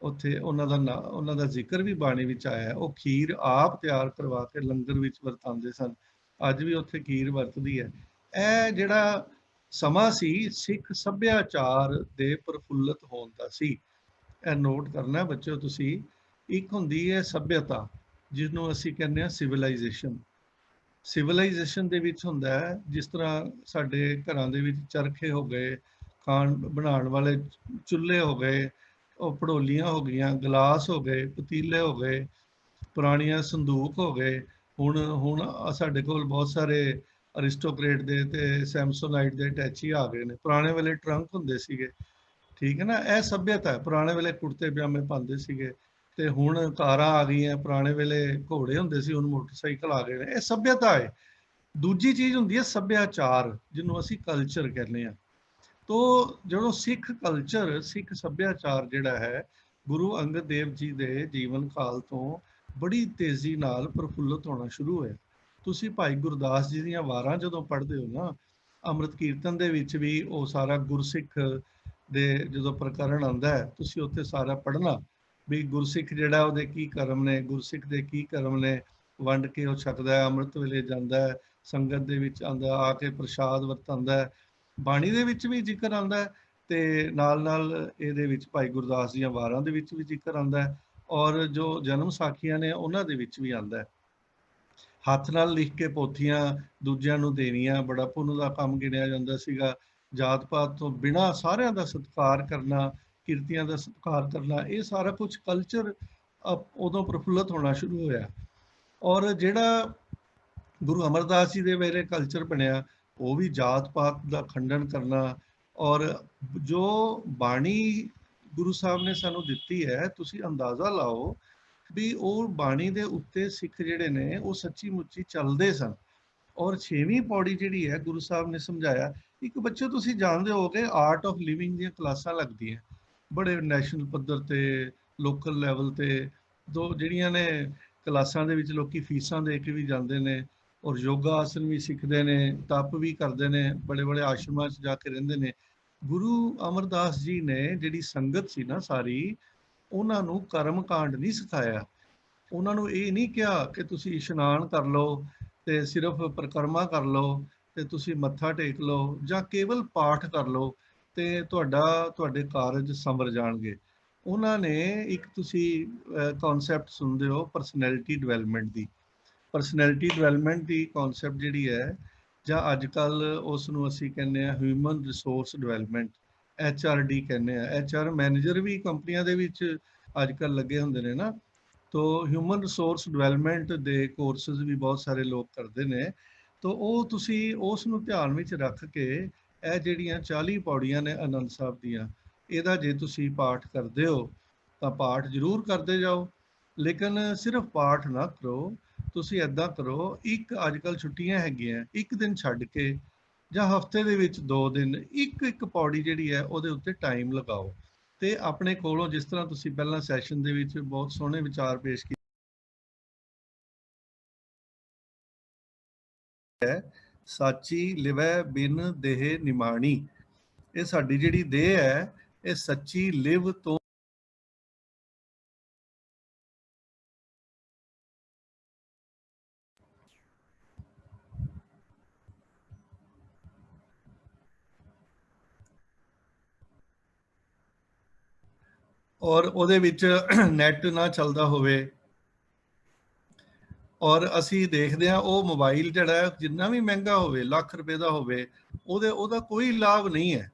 ਉੱਥੇ ਉਹਨਾਂ ਦਾ ਜ਼ਿਕਰ ਵੀ ਬਾਣੀ ਵਿੱਚ ਆਇਆ ਹੈ। ਉਹ ਖੀਰ ਆਪ ਤਿਆਰ ਕਰਵਾ ਕੇ ਲੰਗਰ ਵਿੱਚ ਵਰਤਾਉਂਦੇ ਸਨ, ਅੱਜ ਵੀ ਉੱਥੇ ਖੀਰ ਵਰਤਦੀ ਹੈ। ਇਹ ਜਿਹੜਾ ਸਮਾਂ ਸੀ ਸਿੱਖ ਸੱਭਿਆਚਾਰ ਦੇ ਪ੍ਰਫੁੱਲਤ ਹੋਣ ਦਾ ਸੀ। ਇਹ ਨੋਟ ਕਰਨਾ ਬੱਚਿਓ ਤੁਸੀਂ। ਇੱਕ ਹੁੰਦੀ ਹੈ ਸੱਭਿਅਤਾ, ਜਿਹਨੂੰ ਅਸੀਂ ਕਹਿੰਦੇ ਹਾਂ ਸਿਵਲਾਈਜੇਸ਼ਨ। ਸਿਵਲਾਈਜੇਸ਼ਨ ਦੇ ਵਿੱਚ ਹੁੰਦਾ ਹੈ ਜਿਸ ਤਰ੍ਹਾਂ ਸਾਡੇ ਘਰਾਂ ਦੇ ਵਿੱਚ ਚਰਖੇ ਹੋ ਗਏ, ਖਾਣ ਬਣਾਉਣ ਵਾਲੇ ਚੁੱਲ੍ਹੇ ਹੋ ਗਏ, ਉਹ ਭੜੋਲੀਆਂ ਹੋ ਗਈਆਂ, ਗਲਾਸ ਹੋ ਗਏ, ਪਤੀਲੇ ਹੋ ਗਏ, ਪੁਰਾਣੀਆਂ ਸੰਦੂਕ ਹੋ ਗਏ। ਹੁਣ ਸਾਡੇ ਕੋਲ ਬਹੁਤ ਸਾਰੇ ਅਰਿਸਟੋਕਰੇਟ ਦੇ ਤੇ ਸੈਮਸੋਨਾਈਟ ਦੇ ਅਟੈਚੀ ਆ ਗਏ ਨੇ। ਪੁਰਾਣੇ ਵੇਲੇ ਟਰੰਕ ਹੁੰਦੇ ਸੀਗੇ, ਠੀਕ ਹੈ ਨਾ। ਇਹ ਸੱਭਿਅਤਾ ਹੈ। ਪੁਰਾਣੇ ਵੇਲੇ ਕੁੜਤੇ ਪਜਾਮੇ ਪਾਉਂਦੇ ਸੀਗੇ ਤੇ ਹੁਣ ਕਾਰਾਂ ਆ ਗਈਆਂ। ਪੁਰਾਣੇ ਵੇਲੇ ਘੋੜੇ ਹੁੰਦੇ ਸੀ, ਹੁਣ ਮੋਟਰਸਾਈਕਲ ਆ ਗਏ ਨੇ। ਇਹ ਸੱਭਿਅਤਾ ਹੈ। ਦੂਜੀ ਚੀਜ਼ ਹੁੰਦੀ ਹੈ ਸੱਭਿਆਚਾਰ, ਜਿਹਨੂੰ ਅਸੀਂ ਕਲਚਰ ਕਹਿੰਦੇ ਹਾਂ। ਤੋ ਜਦੋਂ ਸਿੱਖ ਕਲਚਰ, ਸਿੱਖ ਸੱਭਿਆਚਾਰ ਜਿਹੜਾ ਹੈ ਗੁਰੂ ਅੰਗਦ ਦੇਵ ਜੀ ਦੇ ਜੀਵਨ ਕਾਲ ਤੋਂ ਬੜੀ ਤੇਜ਼ੀ ਨਾਲ ਪ੍ਰਫੁੱਲਤ ਹੋਣਾ ਸ਼ੁਰੂ ਹੋਇਆ। ਤੁਸੀਂ ਭਾਈ ਗੁਰਦਾਸ ਜੀ ਦੀਆਂ ਵਾਰਾਂ ਜਦੋਂ ਪੜ੍ਹਦੇ ਹੋ ਨਾ, ਅੰਮ੍ਰਿਤ ਕੀਰਤਨ ਦੇ ਵਿੱਚ ਵੀ ਉਹ ਸਾਰਾ ਗੁਰਸਿੱਖ ਦੇ ਜਦੋਂ ਪ੍ਰਕਰਨ ਆਉਂਦਾ ਹੈ, ਤੁਸੀਂ ਉੱਥੇ ਸਾਰਾ ਪੜ੍ਹਨਾ ਵੀ ਗੁਰਸਿੱਖ ਜਿਹੜਾ ਉਹਦੇ ਕੀ ਕਰਮ ਨੇ, ਗੁਰਸਿੱਖ ਦੇ ਕੀ ਕਰਮ ਨੇ। ਵੰਡ ਕੇ ਉਹ ਛਕਦਾ ਹੈ, ਅੰਮ੍ਰਿਤ ਵੇਲੇ ਜਾਂਦਾ ਹੈ, ਸੰਗਤ ਦੇ ਵਿੱਚ ਆਉਂਦਾ, ਆ ਕੇ ਪ੍ਰਸ਼ਾਦ ਵਰਤਾਉਂਦਾ ਹੈ। ਬਾਣੀ ਦੇ ਵਿੱਚ ਵੀ ਜ਼ਿਕਰ ਆਉਂਦਾ ਹੈ ਤੇ ਨਾਲ ਨਾਲ ਇਹਦੇ ਵਿੱਚ ਭਾਈ ਗੁਰਦਾਸ ਦੀਆਂ ਵਾਰਾਂ ਦੇ ਵਿੱਚ ਵੀ ਜ਼ਿਕਰ ਆਉਂਦਾ ਹੈ, ਔਰ ਜੋ ਜਨਮ ਸਾਖੀਆਂ ਨੇ ਉਹਨਾਂ ਦੇ ਵਿੱਚ ਵੀ ਆਉਂਦਾ ਹੈ। ਹੱਥ ਨਾਲ ਲਿਖ ਕੇ ਪੋਥੀਆਂ ਦੂਜਿਆਂ ਨੂੰ ਦੇਣੀਆਂ ਬੜਾ ਪੁੰਨ ਦਾ ਕੰਮ ਗਿਣਿਆ ਜਾਂਦਾ ਸੀਗਾ। ਜਾਤ ਪਾਤ ਤੋਂ ਬਿਨਾਂ ਸਾਰਿਆਂ ਦਾ ਸਤਿਕਾਰ ਕਰਨਾ, ਕਿਰਤੀਆਂ ਦਾ ਸਤਿਕਾਰ ਕਰਨਾ, ਇਹ ਸਾਰਾ ਕੁਝ ਕਲਚਰ ਉਦੋਂ ਪ੍ਰਫੁੱਲਤ ਹੋਣਾ ਸ਼ੁਰੂ ਹੋਇਆ। ਔਰ ਜਿਹੜਾ ਗੁਰੂ ਅਮਰਦਾਸ ਜੀ ਦੇ ਵੇਲੇ ਕਲਚਰ ਬਣਿਆ, ਉਹ ਵੀ ਜਾਤ ਪਾਤ ਦਾ ਖੰਡਨ ਕਰਨਾ। ਔਰ ਜੋ ਬਾਣੀ ਗੁਰੂ ਸਾਹਿਬ ਨੇ ਸਾਨੂੰ ਦਿੱਤੀ ਹੈ, ਤੁਸੀਂ ਅੰਦਾਜ਼ਾ ਲਾਓ ਵੀ ਉਹ ਬਾਣੀ ਦੇ ਉੱਤੇ ਸਿੱਖ ਜਿਹੜੇ ਨੇ ਉਹ ਸੱਚੀ ਮੁੱਚੀ ਚੱਲਦੇ ਸਨ। ਔਰ 6ਵੀਂ ਪੌੜੀ ਜਿਹੜੀ ਹੈ ਗੁਰੂ ਸਾਹਿਬ ਨੇ ਸਮਝਾਇਆ। ਇੱਕ ਬੱਚੇ ਤੁਸੀਂ ਜਾਣਦੇ ਹੋਗੇ ਆਰਟ ਆਫ ਲਿਵਿੰਗ ਦੀਆਂ ਕਲਾਸਾਂ ਲੱਗਦੀਆਂ, ਬੜੇ ਨੈਸ਼ਨਲ ਪੱਧਰ ਤੇ, ਲੋਕਲ ਲੈਵਲ ਤੇ ਦੋ ਜਿਹੜੀਆਂ ਨੇ ਕਲਾਸਾਂ ਦੇ ਵਿੱਚ ਲੋਕੀ ਫੀਸਾਂ ਦੇ ਕੇ ਵੀ ਜਾਂਦੇ ਨੇ, ਔਰ ਯੋਗਾ ਆਸਨ ਵੀ ਸਿੱਖਦੇ ਨੇ, ਤਪ ਵੀ ਕਰਦੇ ਨੇ, ਬੜੇ ਬੜੇ ਆਸ਼ਰਮਾਂ 'ਚ ਜਾ ਕੇ ਰਹਿੰਦੇ ਨੇ। ਗੁਰੂ ਅਮਰਦਾਸ ਜੀ ਨੇ ਜਿਹੜੀ ਸੰਗਤ ਸੀ ਨਾ ਸਾਰੀ, ਉਹਨਾਂ ਨੂੰ ਕਰਮ ਕਾਂਡ ਨਹੀਂ ਸਿਖਾਇਆ। ਉਹਨਾਂ ਨੂੰ ਇਹ ਨਹੀਂ ਕਿਹਾ ਕਿ ਤੁਸੀਂ ਇਸ਼ਨਾਨ ਕਰ ਲਓ ਤੇ ਸਿਰਫ ਪਰਿਕਰਮਾ ਕਰ ਲਓ ਤੇ ਤੁਸੀਂ ਮੱਥਾ ਟੇਕ ਲਓ ਜਾਂ ਕੇਵਲ ਪਾਠ ਕਰ ਲਓ ਤੇ ਤੁਹਾਡੇ ਕਾਰਜ ਸੰਵਰ ਜਾਣਗੇ। ਉਹਨਾਂ ਨੇ ਇੱਕ ਤੁਸੀਂ ਕਨਸੈਪਟ ਸੁਣਦੇ ਹੋ ਪਰਸਨੈਲਿਟੀ ਡਿਵੈਲਪਮੈਂਟ ਦੀ। ਪਰਸਨੈਲਿਟੀ ਡਿਵੈਲਪਮੈਂਟ ਦੀ ਕਨਸੈਪਟ ਜਿਹੜੀ ਹੈ, ਜਾਂ ਅੱਜ ਕੱਲ ਉਸ ਨੂੰ ਅਸੀਂ ਕਹਿੰਦੇ ਆ ਹਿਊਮਨ ਰਿਸੋਰਸ ਡਿਵੈਲਪਮੈਂਟ, HRD ਕਹਿੰਦੇ ਆ। HR ਮੈਨੇਜਰ ਵੀ ਕੰਪਨੀਆਂ ਦੇ ਵਿੱਚ ਅੱਜ ਕੱਲ ਲੱਗੇ ਹੁੰਦੇ ਨੇ ਨਾ। ਤੋ ਹਿਊਮਨ ਰਿਸੋਰਸ ਡਿਵੈਲਪਮੈਂਟ ਦੇ ਕੋਰਸਿਸ ਵੀ ਬਹੁਤ ਸਾਰੇ ਲੋਕ ਕਰਦੇ ਨੇ। ਤੋ ਉਹ ਤੁਸੀਂ ਉਸ ਨੂੰ ਧਿਆਨ ਵਿੱਚ ਰੱਖ ਕੇ ਇਹ ਜਿਹੜੀਆਂ 40 ਪੌੜੀਆਂ ਨੇ ਆਨੰਦ ਸਾਹਿਬ ਦੀਆਂ, ਇਹਦਾ ਜੇ ਤੁਸੀਂ ਪਾਠ ਕਰਦੇ ਹੋ ਤਾਂ ਪਾਠ ਜ਼ਰੂਰ ਕਰਦੇ ਜਾਓ, ਲੇਕਿਨ ਸਿਰਫ ਪਾਠ ਨਾ ਕਰੋ। ਤੁਸੀਂ ਏਦਾਂ ਕਰੋ, ਇੱਕ ਅੱਜ ਕੱਲ ਛੁੱਟੀਆਂ ਹੈਗੀਆਂ, ਇੱਕ ਦਿਨ ਛੱਡ ਕੇ ਜਾਂ ਹਫਤੇ ਦੇ ਵਿੱਚ 2 ਦਿਨ ਇੱਕ ਇੱਕ ਪੌੜੀ ਜਿਹੜੀ ਹੈ ਉਹਦੇ ਉੱਤੇ ਟਾਈਮ ਲਗਾਓ। ਤੇ ਆਪਣੇ ਕੋਲੋਂ, ਜਿਸ ਤਰ੍ਹਾਂ ਤੁਸੀਂ ਪਹਿਲਾਂ ਸੈਸ਼ਨ ਦੇ ਵਿੱਚ ਬਹੁਤ ਸੋਹਣੇ ਵਿਚਾਰ ਪੇਸ਼ ਕੀਤੇ ਹੈ, ਸਾਚੀ ਲਿਵੈ ਬਿਨ ਦੇਹ ਨਿਮਾਣੀ। ਇਹ ਸਾਡੀ ਜਿਹੜੀ ਦੇਹ ਹੈ, ਇਹ ਸੱਚੀ ਲਿਵ ਤੋਂ ਔਰ ਉਹਦੇ ਵਿੱਚ ਨੈਟ ਨਾ ਚੱਲਦਾ ਹੋਵੇ। ਔਰ ਅਸੀਂ ਦੇਖਦੇ ਹਾਂ ਉਹ ਮੋਬਾਈਲ ਜਿਹੜਾ ਹੈ, ਜਿੰਨਾ ਵੀ ਮਹਿੰਗਾ ਹੋਵੇ, ਲੱਖ ਰੁਪਏ ਦਾ ਹੋਵੇ, ਉਹਦਾ ਕੋਈ ਲਾਭ ਨਹੀਂ ਹੈ।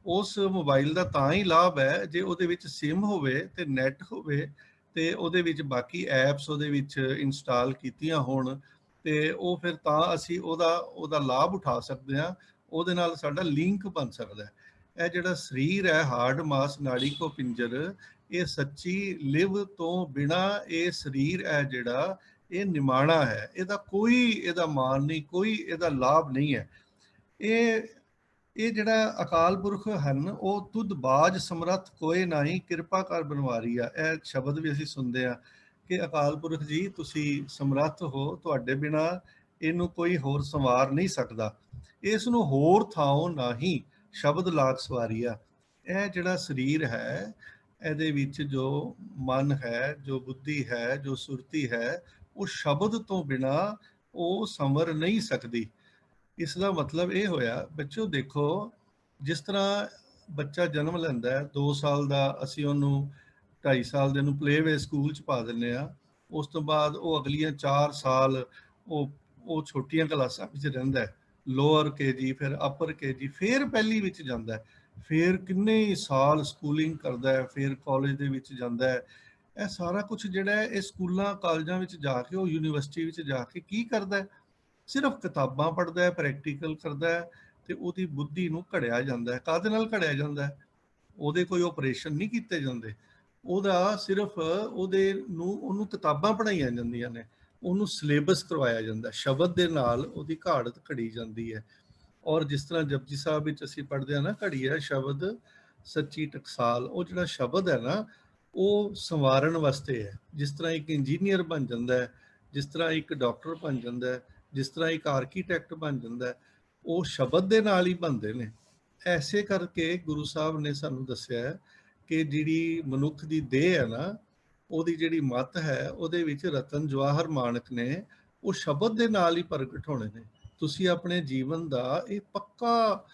ਉਸ ਮੋਬਾਈਲ ਦਾ ਤਾਂ ਹੀ ਲਾਭ ਹੈ ਜੇ ਉਹਦੇ ਵਿੱਚ ਸਿਮ ਹੋਵੇ ਤੇ ਨੈਟ ਹੋਵੇ ਤੇ ਉਹਦੇ ਵਿੱਚ ਬਾਕੀ ਐਪਸ ਉਹਦੇ ਵਿੱਚ ਇੰਸਟਾਲ ਕੀਤੀਆਂ ਹੋਣ, ਤੇ ਉਹ ਫਿਰ ਤਾਂ ਅਸੀਂ ਉਹਦਾ ਲਾਭ ਉਠਾ ਸਕਦੇ ਹਾਂ। ਉਹਦੇ ਨਾਲ ਸਾਡਾ ਲਿੰਕ ਬਣ ਸਕਦਾ ਹੈ। ਇਹ ਜਿਹੜਾ ਸਰੀਰ ਹੈ, ਹਾਰਡ ਮਾਸ ਨਾੜੀ ਕੋ ਪਿੰਜਰ, ਇਹ ਸੱਚੀ ਲਿਵ ਤੋਂ ਬਿਨਾ ਇਹ ਸਰੀਰ ਹੈ ਜਿਹੜਾ, ਇਹ ਨਿਮਾਣਾ ਹੈ। ਇਹਦਾ ਮਾਨ ਨਹੀਂ, ਕੋਈ ਇਹਦਾ ਲਾਭ ਨਹੀਂ ਹੈ। ਇਹ ਜਿਹੜਾ ਅਕਾਲ ਪੁਰਖ ਹਨ, ਉਹ ਤੁਧ ਬਾਜ ਸਮਰੱਥ ਕੋਏ ਨਹੀਂ, ਕਿਰਪਾ ਕਰ ਬਨਵਾਰੀ ਆ। ਇਹ ਸ਼ਬਦ ਵੀ ਅਸੀਂ ਸੁਣਦੇ ਆ ਕਿ ਅਕਾਲ ਪੁਰਖ ਜੀ ਤੁਸੀਂ ਸਮਰੱਥ ਹੋ, ਤੁਹਾਡੇ ਬਿਨਾ ਇਹਨੂੰ ਕੋਈ ਹੋਰ ਸੰਵਾਰ ਨਹੀਂ ਸਕਦਾ। ਇਸ ਨੂੰ ਹੋਰ ਥਾਉ ਨਹੀਂ, ਸ਼ਬਦ ਲਾਗ ਸਵਾਰੀਆ। ਇਹ ਜਿਹੜਾ ਸਰੀਰ ਹੈ, ਇਹਦੇ ਵਿੱਚ ਜੋ ਮਨ ਹੈ, ਜੋ ਬੁੱਧੀ ਹੈ, ਜੋ ਸੁਰਤੀ ਹੈ, ਉਹ ਸ਼ਬਦ ਤੋਂ ਬਿਨਾ ਉਹ ਸੰਵਰ ਨਹੀਂ ਸਕਦੀ। ਇਸ ਦਾ ਮਤਲਬ ਇਹ ਹੋਇਆ, ਬੱਚੋ ਦੇਖੋ, ਜਿਸ ਤਰ੍ਹਾਂ ਬੱਚਾ ਜਨਮ ਲੈਂਦਾ ਹੈ 2 ਸਾਲ ਦਾ, ਅਸੀਂ ਉਹਨੂੰ 2.5 ਸਾਲ ਦੇ ਨੂੰ ਪਲੇਵੇ ਸਕੂਲ 'ਚ ਪਾ ਦਿੰਦੇ ਆ। ਉਸ ਤੋਂ ਬਾਅਦ ਉਹ ਅਗਲੀਆਂ 4 ਸਾਲ ਉਹ ਛੋਟੀਆਂ ਕਲਾਸਾਂ ਵਿੱਚ ਰਹਿੰਦਾ ਹੈ, ਲੋਅਰ KG, ਫਿਰ ਅਪਰ KG, ਫਿਰ ਪਹਿਲੀ ਵਿੱਚ ਜਾਂਦਾ ਹੈ, ਫਿਰ ਕਿੰਨੇ ਸਾਲ ਸਕੂਲਿੰਗ ਕਰਦਾ ਹੈ, ਫਿਰ ਕਾਲਜ ਦੇ ਵਿੱਚ ਜਾਂਦਾ ਹੈ। ਇਹ ਸਾਰਾ ਕੁਝ ਜਿਹੜਾ ਹੈ, ਇਹ ਸਕੂਲਾਂ ਕਾਲਜਾਂ ਵਿੱਚ ਜਾ ਕੇ, ਉਹ ਯੂਨੀਵਰਸਿਟੀ ਵਿੱਚ ਜਾ ਕੇ ਕੀ ਕਰਦਾ ਹੈ? ਸਿਰਫ ਕਿਤਾਬਾਂ ਪੜ੍ਹਦਾ ਹੈ, ਪ੍ਰੈਕਟੀਕਲ ਕਰਦਾ ਹੈ, ਤੇ ਉਹਦੀ ਬੁੱਧੀ ਨੂੰ ਘੜਿਆ ਜਾਂਦਾ ਹੈ। ਕਾਹਦੇ ਨਾਲ ਘੜਿਆ ਜਾਂਦਾ ਹੈ? ਉਹਦੇ ਕੋਈ ਆਪਰੇਸ਼ਨ ਨਹੀਂ ਕੀਤੇ ਜਾਂਦੇ, ਉਹਦਾ ਸਿਰਫ ਉਹਨੂੰ ਕਿਤਾਬਾਂ ਪੜ੍ਹਾਈਆਂ ਜਾਂਦੀਆਂ ਨੇ, ਉਹਨੂੰ ਸਿਲੇਬਸ ਕਰਵਾਇਆ ਜਾਂਦਾ, ਸ਼ਬਦ ਦੇ ਨਾਲ ਉਹਦੀ ਘਾੜਤ ਘੜੀ ਜਾਂਦੀ ਹੈ। ਔਰ ਜਿਸ ਤਰ੍ਹਾਂ ਜਪਜੀ ਸਾਹਿਬ ਵਿੱਚ ਅਸੀਂ ਪੜ੍ਹਦੇ ਹਾਂ ਨਾ, ਘੜੀਆ ਸ਼ਬਦ ਸੱਚੀ ਟਕਸਾਲ, ਉਹ ਜਿਹੜਾ ਸ਼ਬਦ ਹੈ ਨਾ, ਉਹ ਸੰਵਾਰਨ ਵਾਸਤੇ ਹੈ। ਜਿਸ ਤਰ੍ਹਾਂ ਇੱਕ ਇੰਜੀਨੀਅਰ ਬਣ ਜਾਂਦਾ ਹੈ, ਜਿਸ ਤਰ੍ਹਾਂ ਇੱਕ ਡਾਕਟਰ ਬਣ ਜਾਂਦਾ ਹੈ, ਜਿਸ ਤਰ੍ਹਾਂ ਇੱਕ ਆਰਕੀਟੈਕਟ ਬਣ ਜਾਂਦਾ ਹੈ, ਉਹ ਸ਼ਬਦ ਦੇ ਨਾਲ ਹੀ ਬਣਦੇ ਨੇ। ਐਸੇ ਕਰਕੇ ਗੁਰੂ ਸਾਹਿਬ ਨੇ ਸਾਨੂੰ ਦੱਸਿਆ ਕਿ ਜਿਹੜੀ ਮਨੁੱਖ ਦੀ ਦੇਹ ਹੈ ਨਾ, ਉਹਦੀ ਜਿਹੜੀ ਮੱਤ ਹੈ, ਉਹਦੇ ਵਿੱਚ ਰਤਨ ਜਵਾਹਰ ਮਾਨਕ ਨੇ, ਉਹ ਸ਼ਬਦ ਦੇ ਨਾਲ ਹੀ ਪ੍ਰਗਟ ਹੋਣੇ ਨੇ। ਤੁਸੀਂ ਆਪਣੇ ਜੀਵਨ ਦਾ ਇਹ ਪੱਕਾ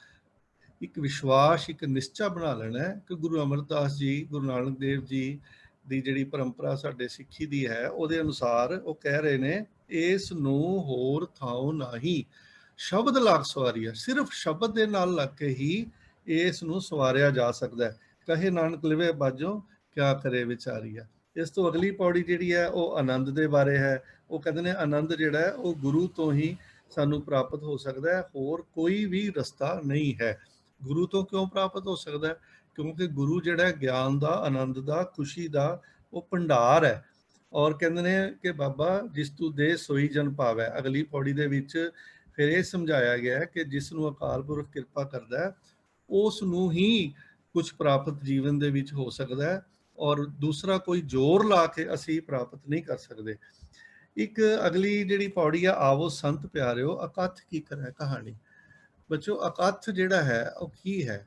ਇੱਕ ਵਿਸ਼ਵਾਸ, ਇੱਕ ਨਿਸ਼ਚਾ ਬਣਾ ਲੈਣਾ ਹੈ ਕਿ ਗੁਰੂ ਅਮਰਦਾਸ ਜੀ, ਗੁਰੂ ਨਾਨਕ ਦੇਵ ਜੀ ਦੀ ਜਿਹੜੀ ਪਰੰਪਰਾ ਸਾਡੇ ਸਿੱਖੀ ਦੀ ਹੈ, ਉਹਦੇ ਅਨੁਸਾਰ ਉਹ ਕਹਿ ਰਹੇ ਨੇ, ਇਸ ਨੂੰ ਹੋਰ ਥਾਉ ਨਹੀਂ, ਸ਼ਬਦ ਲਾਗ ਸਵਾਰੀਆ। ਸਿਰਫ ਸ਼ਬਦ ਦੇ ਨਾਲ ਲੱਗ ਕੇ ਹੀ ਇਸ ਨੂੰ ਸਵਾਰਿਆ ਜਾ ਸਕਦਾ ਹੈ। ਕਹੇ ਨਾਨਕ ਲਿਵੇ ਬਾਝੋਂ, ਕਿਆ ਕਰੇ ਵਿਚਾਰੀਆ। ਇਸ ਤੋਂ ਅਗਲੀ ਪੌੜੀ ਜਿਹੜੀ ਹੈ, ਉਹ ਆਨੰਦ ਦੇ ਬਾਰੇ ਹੈ। ਉਹ ਕਹਿੰਦੇ ਨੇ ਆਨੰਦ ਜਿਹੜਾ ਹੈ, ਉਹ ਗੁਰੂ ਤੋਂ ਹੀ ਸਾਨੂੰ ਪ੍ਰਾਪਤ ਹੋ ਸਕਦਾ ਹੈ, ਹੋਰ ਕੋਈ ਵੀ ਰਸਤਾ ਨਹੀਂ ਹੈ। ਗੁਰੂ ਤੋਂ ਕਿਉਂ ਪ੍ਰਾਪਤ ਹੋ ਸਕਦਾ ਹੈ? ਕਿਉਂਕਿ ਗੁਰੂ ਜਿਹੜਾ ਗਿਆਨ ਦਾ, ਆਨੰਦ ਦਾ, ਖੁਸ਼ੀ ਦਾ ਉਹ ਭੰਡਾਰ ਹੈ। ਔਰ ਕਹਿੰਦੇ ਨੇ ਕਿ ਬਾਬਾ ਜਿਸ ਤੂੰ ਦੇ ਸੋਈ ਜਨ ਪਾਵੈ। ਅਗਲੀ ਪੌੜੀ ਦੇ ਵਿੱਚ ਫਿਰ ਇਹ ਸਮਝਾਇਆ ਗਿਆ ਕਿ ਜਿਸ ਨੂੰ ਅਕਾਲ ਪੁਰਖ ਕਿਰਪਾ ਕਰਦਾ ਹੈ, ਉਸ ਨੂੰ ਹੀ ਕੁਝ ਪ੍ਰਾਪਤ ਜੀਵਨ ਦੇ ਵਿੱਚ ਹੋ ਸਕਦਾ ਹੈ, ਔਰ ਦੂਸਰਾ ਕੋਈ ਜ਼ੋਰ ਲਾ ਕੇ ਅਸੀਂ ਪ੍ਰਾਪਤ ਨਹੀਂ ਕਰ ਸਕਦੇ। ਇੱਕ ਅਗਲੀ ਜਿਹੜੀ ਪੌੜੀ ਆ, ਆਵੋ ਸੰਤ ਪਿਆਰਿਓ ਅਕਥ ਕੀ ਕਰੈ ਕਹਾਣੀ। ਬੱਚੋ, ਅਕਥ ਜਿਹੜਾ ਹੈ ਉਹ ਕੀ ਹੈ?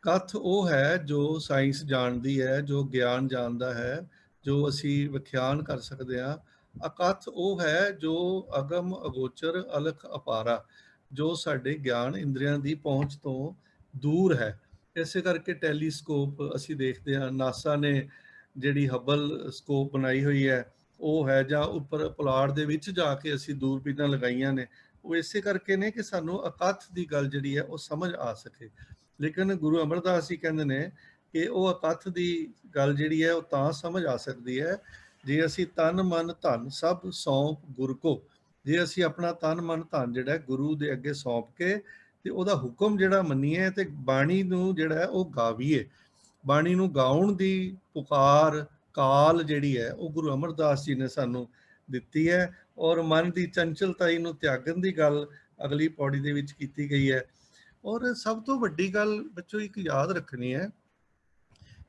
ਕਥ ਉਹ ਹੈ ਜੋ ਸਾਇੰਸ ਜਾਣਦੀ ਹੈ, ਜੋ ਗਿਆਨ ਜਾਣਦਾ ਹੈ, ਜੋ ਅਸੀਂ ਵਿਖਿਆਨ ਕਰ ਸਕਦੇ ਹਾਂ। ਅਕਥ ਉਹ ਹੈ ਜੋ ਅਗਮ ਅਗੋਚਰ ਅਲਖ ਅਪਾਰਾ, ਜੋ ਸਾਡੇ ਗਿਆਨ ਇੰਦਰੀਆਂ ਦੀ ਪਹੁੰਚ ਤੋਂ ਦੂਰ ਹੈ। ਇਸੇ ਕਰਕੇ ਟੈਲੀਸਕੋਪ ਅਸੀਂ ਦੇਖਦੇ ਹਾਂ, ਨਾਸਾ ਨੇ ਜਿਹੜੀ ਹਬਲ ਸਕੋਪ ਬਣਾਈ ਹੋਈ ਹੈ ਉਹ ਹੈ, ਜਾਂ ਉੱਪਰ ਪੁਲਾੜ ਦੇ ਵਿੱਚ ਜਾ ਕੇ ਅਸੀਂ ਦੂਰਬੀਨਾਂ ਲਗਾਈਆਂ ਨੇ, ਉਹ ਇਸੇ ਕਰਕੇ ਨੇ ਕਿ ਸਾਨੂੰ ਅਕਥ ਦੀ ਗੱਲ ਜਿਹੜੀ ਹੈ ਉਹ ਸਮਝ ਆ ਸਕੇ। ਲੇਕਿਨ ਗੁਰੂ ਅਮਰਦਾਸ ਜੀ ਕਹਿੰਦੇ ਨੇ ਕਿ ਉਹ ਅਕਥ ਦੀ ਗੱਲ ਜਿਹੜੀ ਹੈ ਉਹ ਤਾਂ ਸਮਝ ਆ ਸਕਦੀ ਹੈ ਜੇ ਅਸੀਂ ਤਨ ਮਨ ਧਨ ਸਭ ਸੌਂਪ ਗੁਰ ਕੋ, ਜੇ ਅਸੀਂ ਆਪਣਾ ਤਨ ਮਨ ਧਨ ਜਿਹੜਾ ਗੁਰੂ ਦੇ ਅੱਗੇ ਸੌਂਪ ਕੇ ਤੇ ਉਹਦਾ ਹੁਕਮ ਜਿਹੜਾ ਮੰਨੀਏ ਤੇ ਬਾਣੀ ਨੂੰ ਜਿਹੜਾ ਹੈ ਉਹ ਗਾਵੀਏ। ਬਾਣੀ ਨੂੰ ਗਾਉਣ ਦੀ ਪੁਕਾਰ ਕਾਲ ਜਿਹੜੀ ਹੈ ਉਹ ਗੁਰੂ ਅਮਰਦਾਸ ਜੀ ਨੇ ਸਾਨੂੰ ਦਿੱਤੀ ਹੈ। ਔਰ ਮਨ ਦੀ ਚੰਚਲਤਾਈ ਨੂੰ ਤਿਆਗਣ ਦੀ ਗੱਲ ਅਗਲੀ ਪੌੜੀ ਦੇ ਵਿੱਚ ਕੀਤੀ ਗਈ ਹੈ। ਔਰ ਸਭ ਤੋਂ ਵੱਡੀ ਗੱਲ ਬੱਚੋ ਇੱਕ ਯਾਦ ਰੱਖਣੀ ਹੈ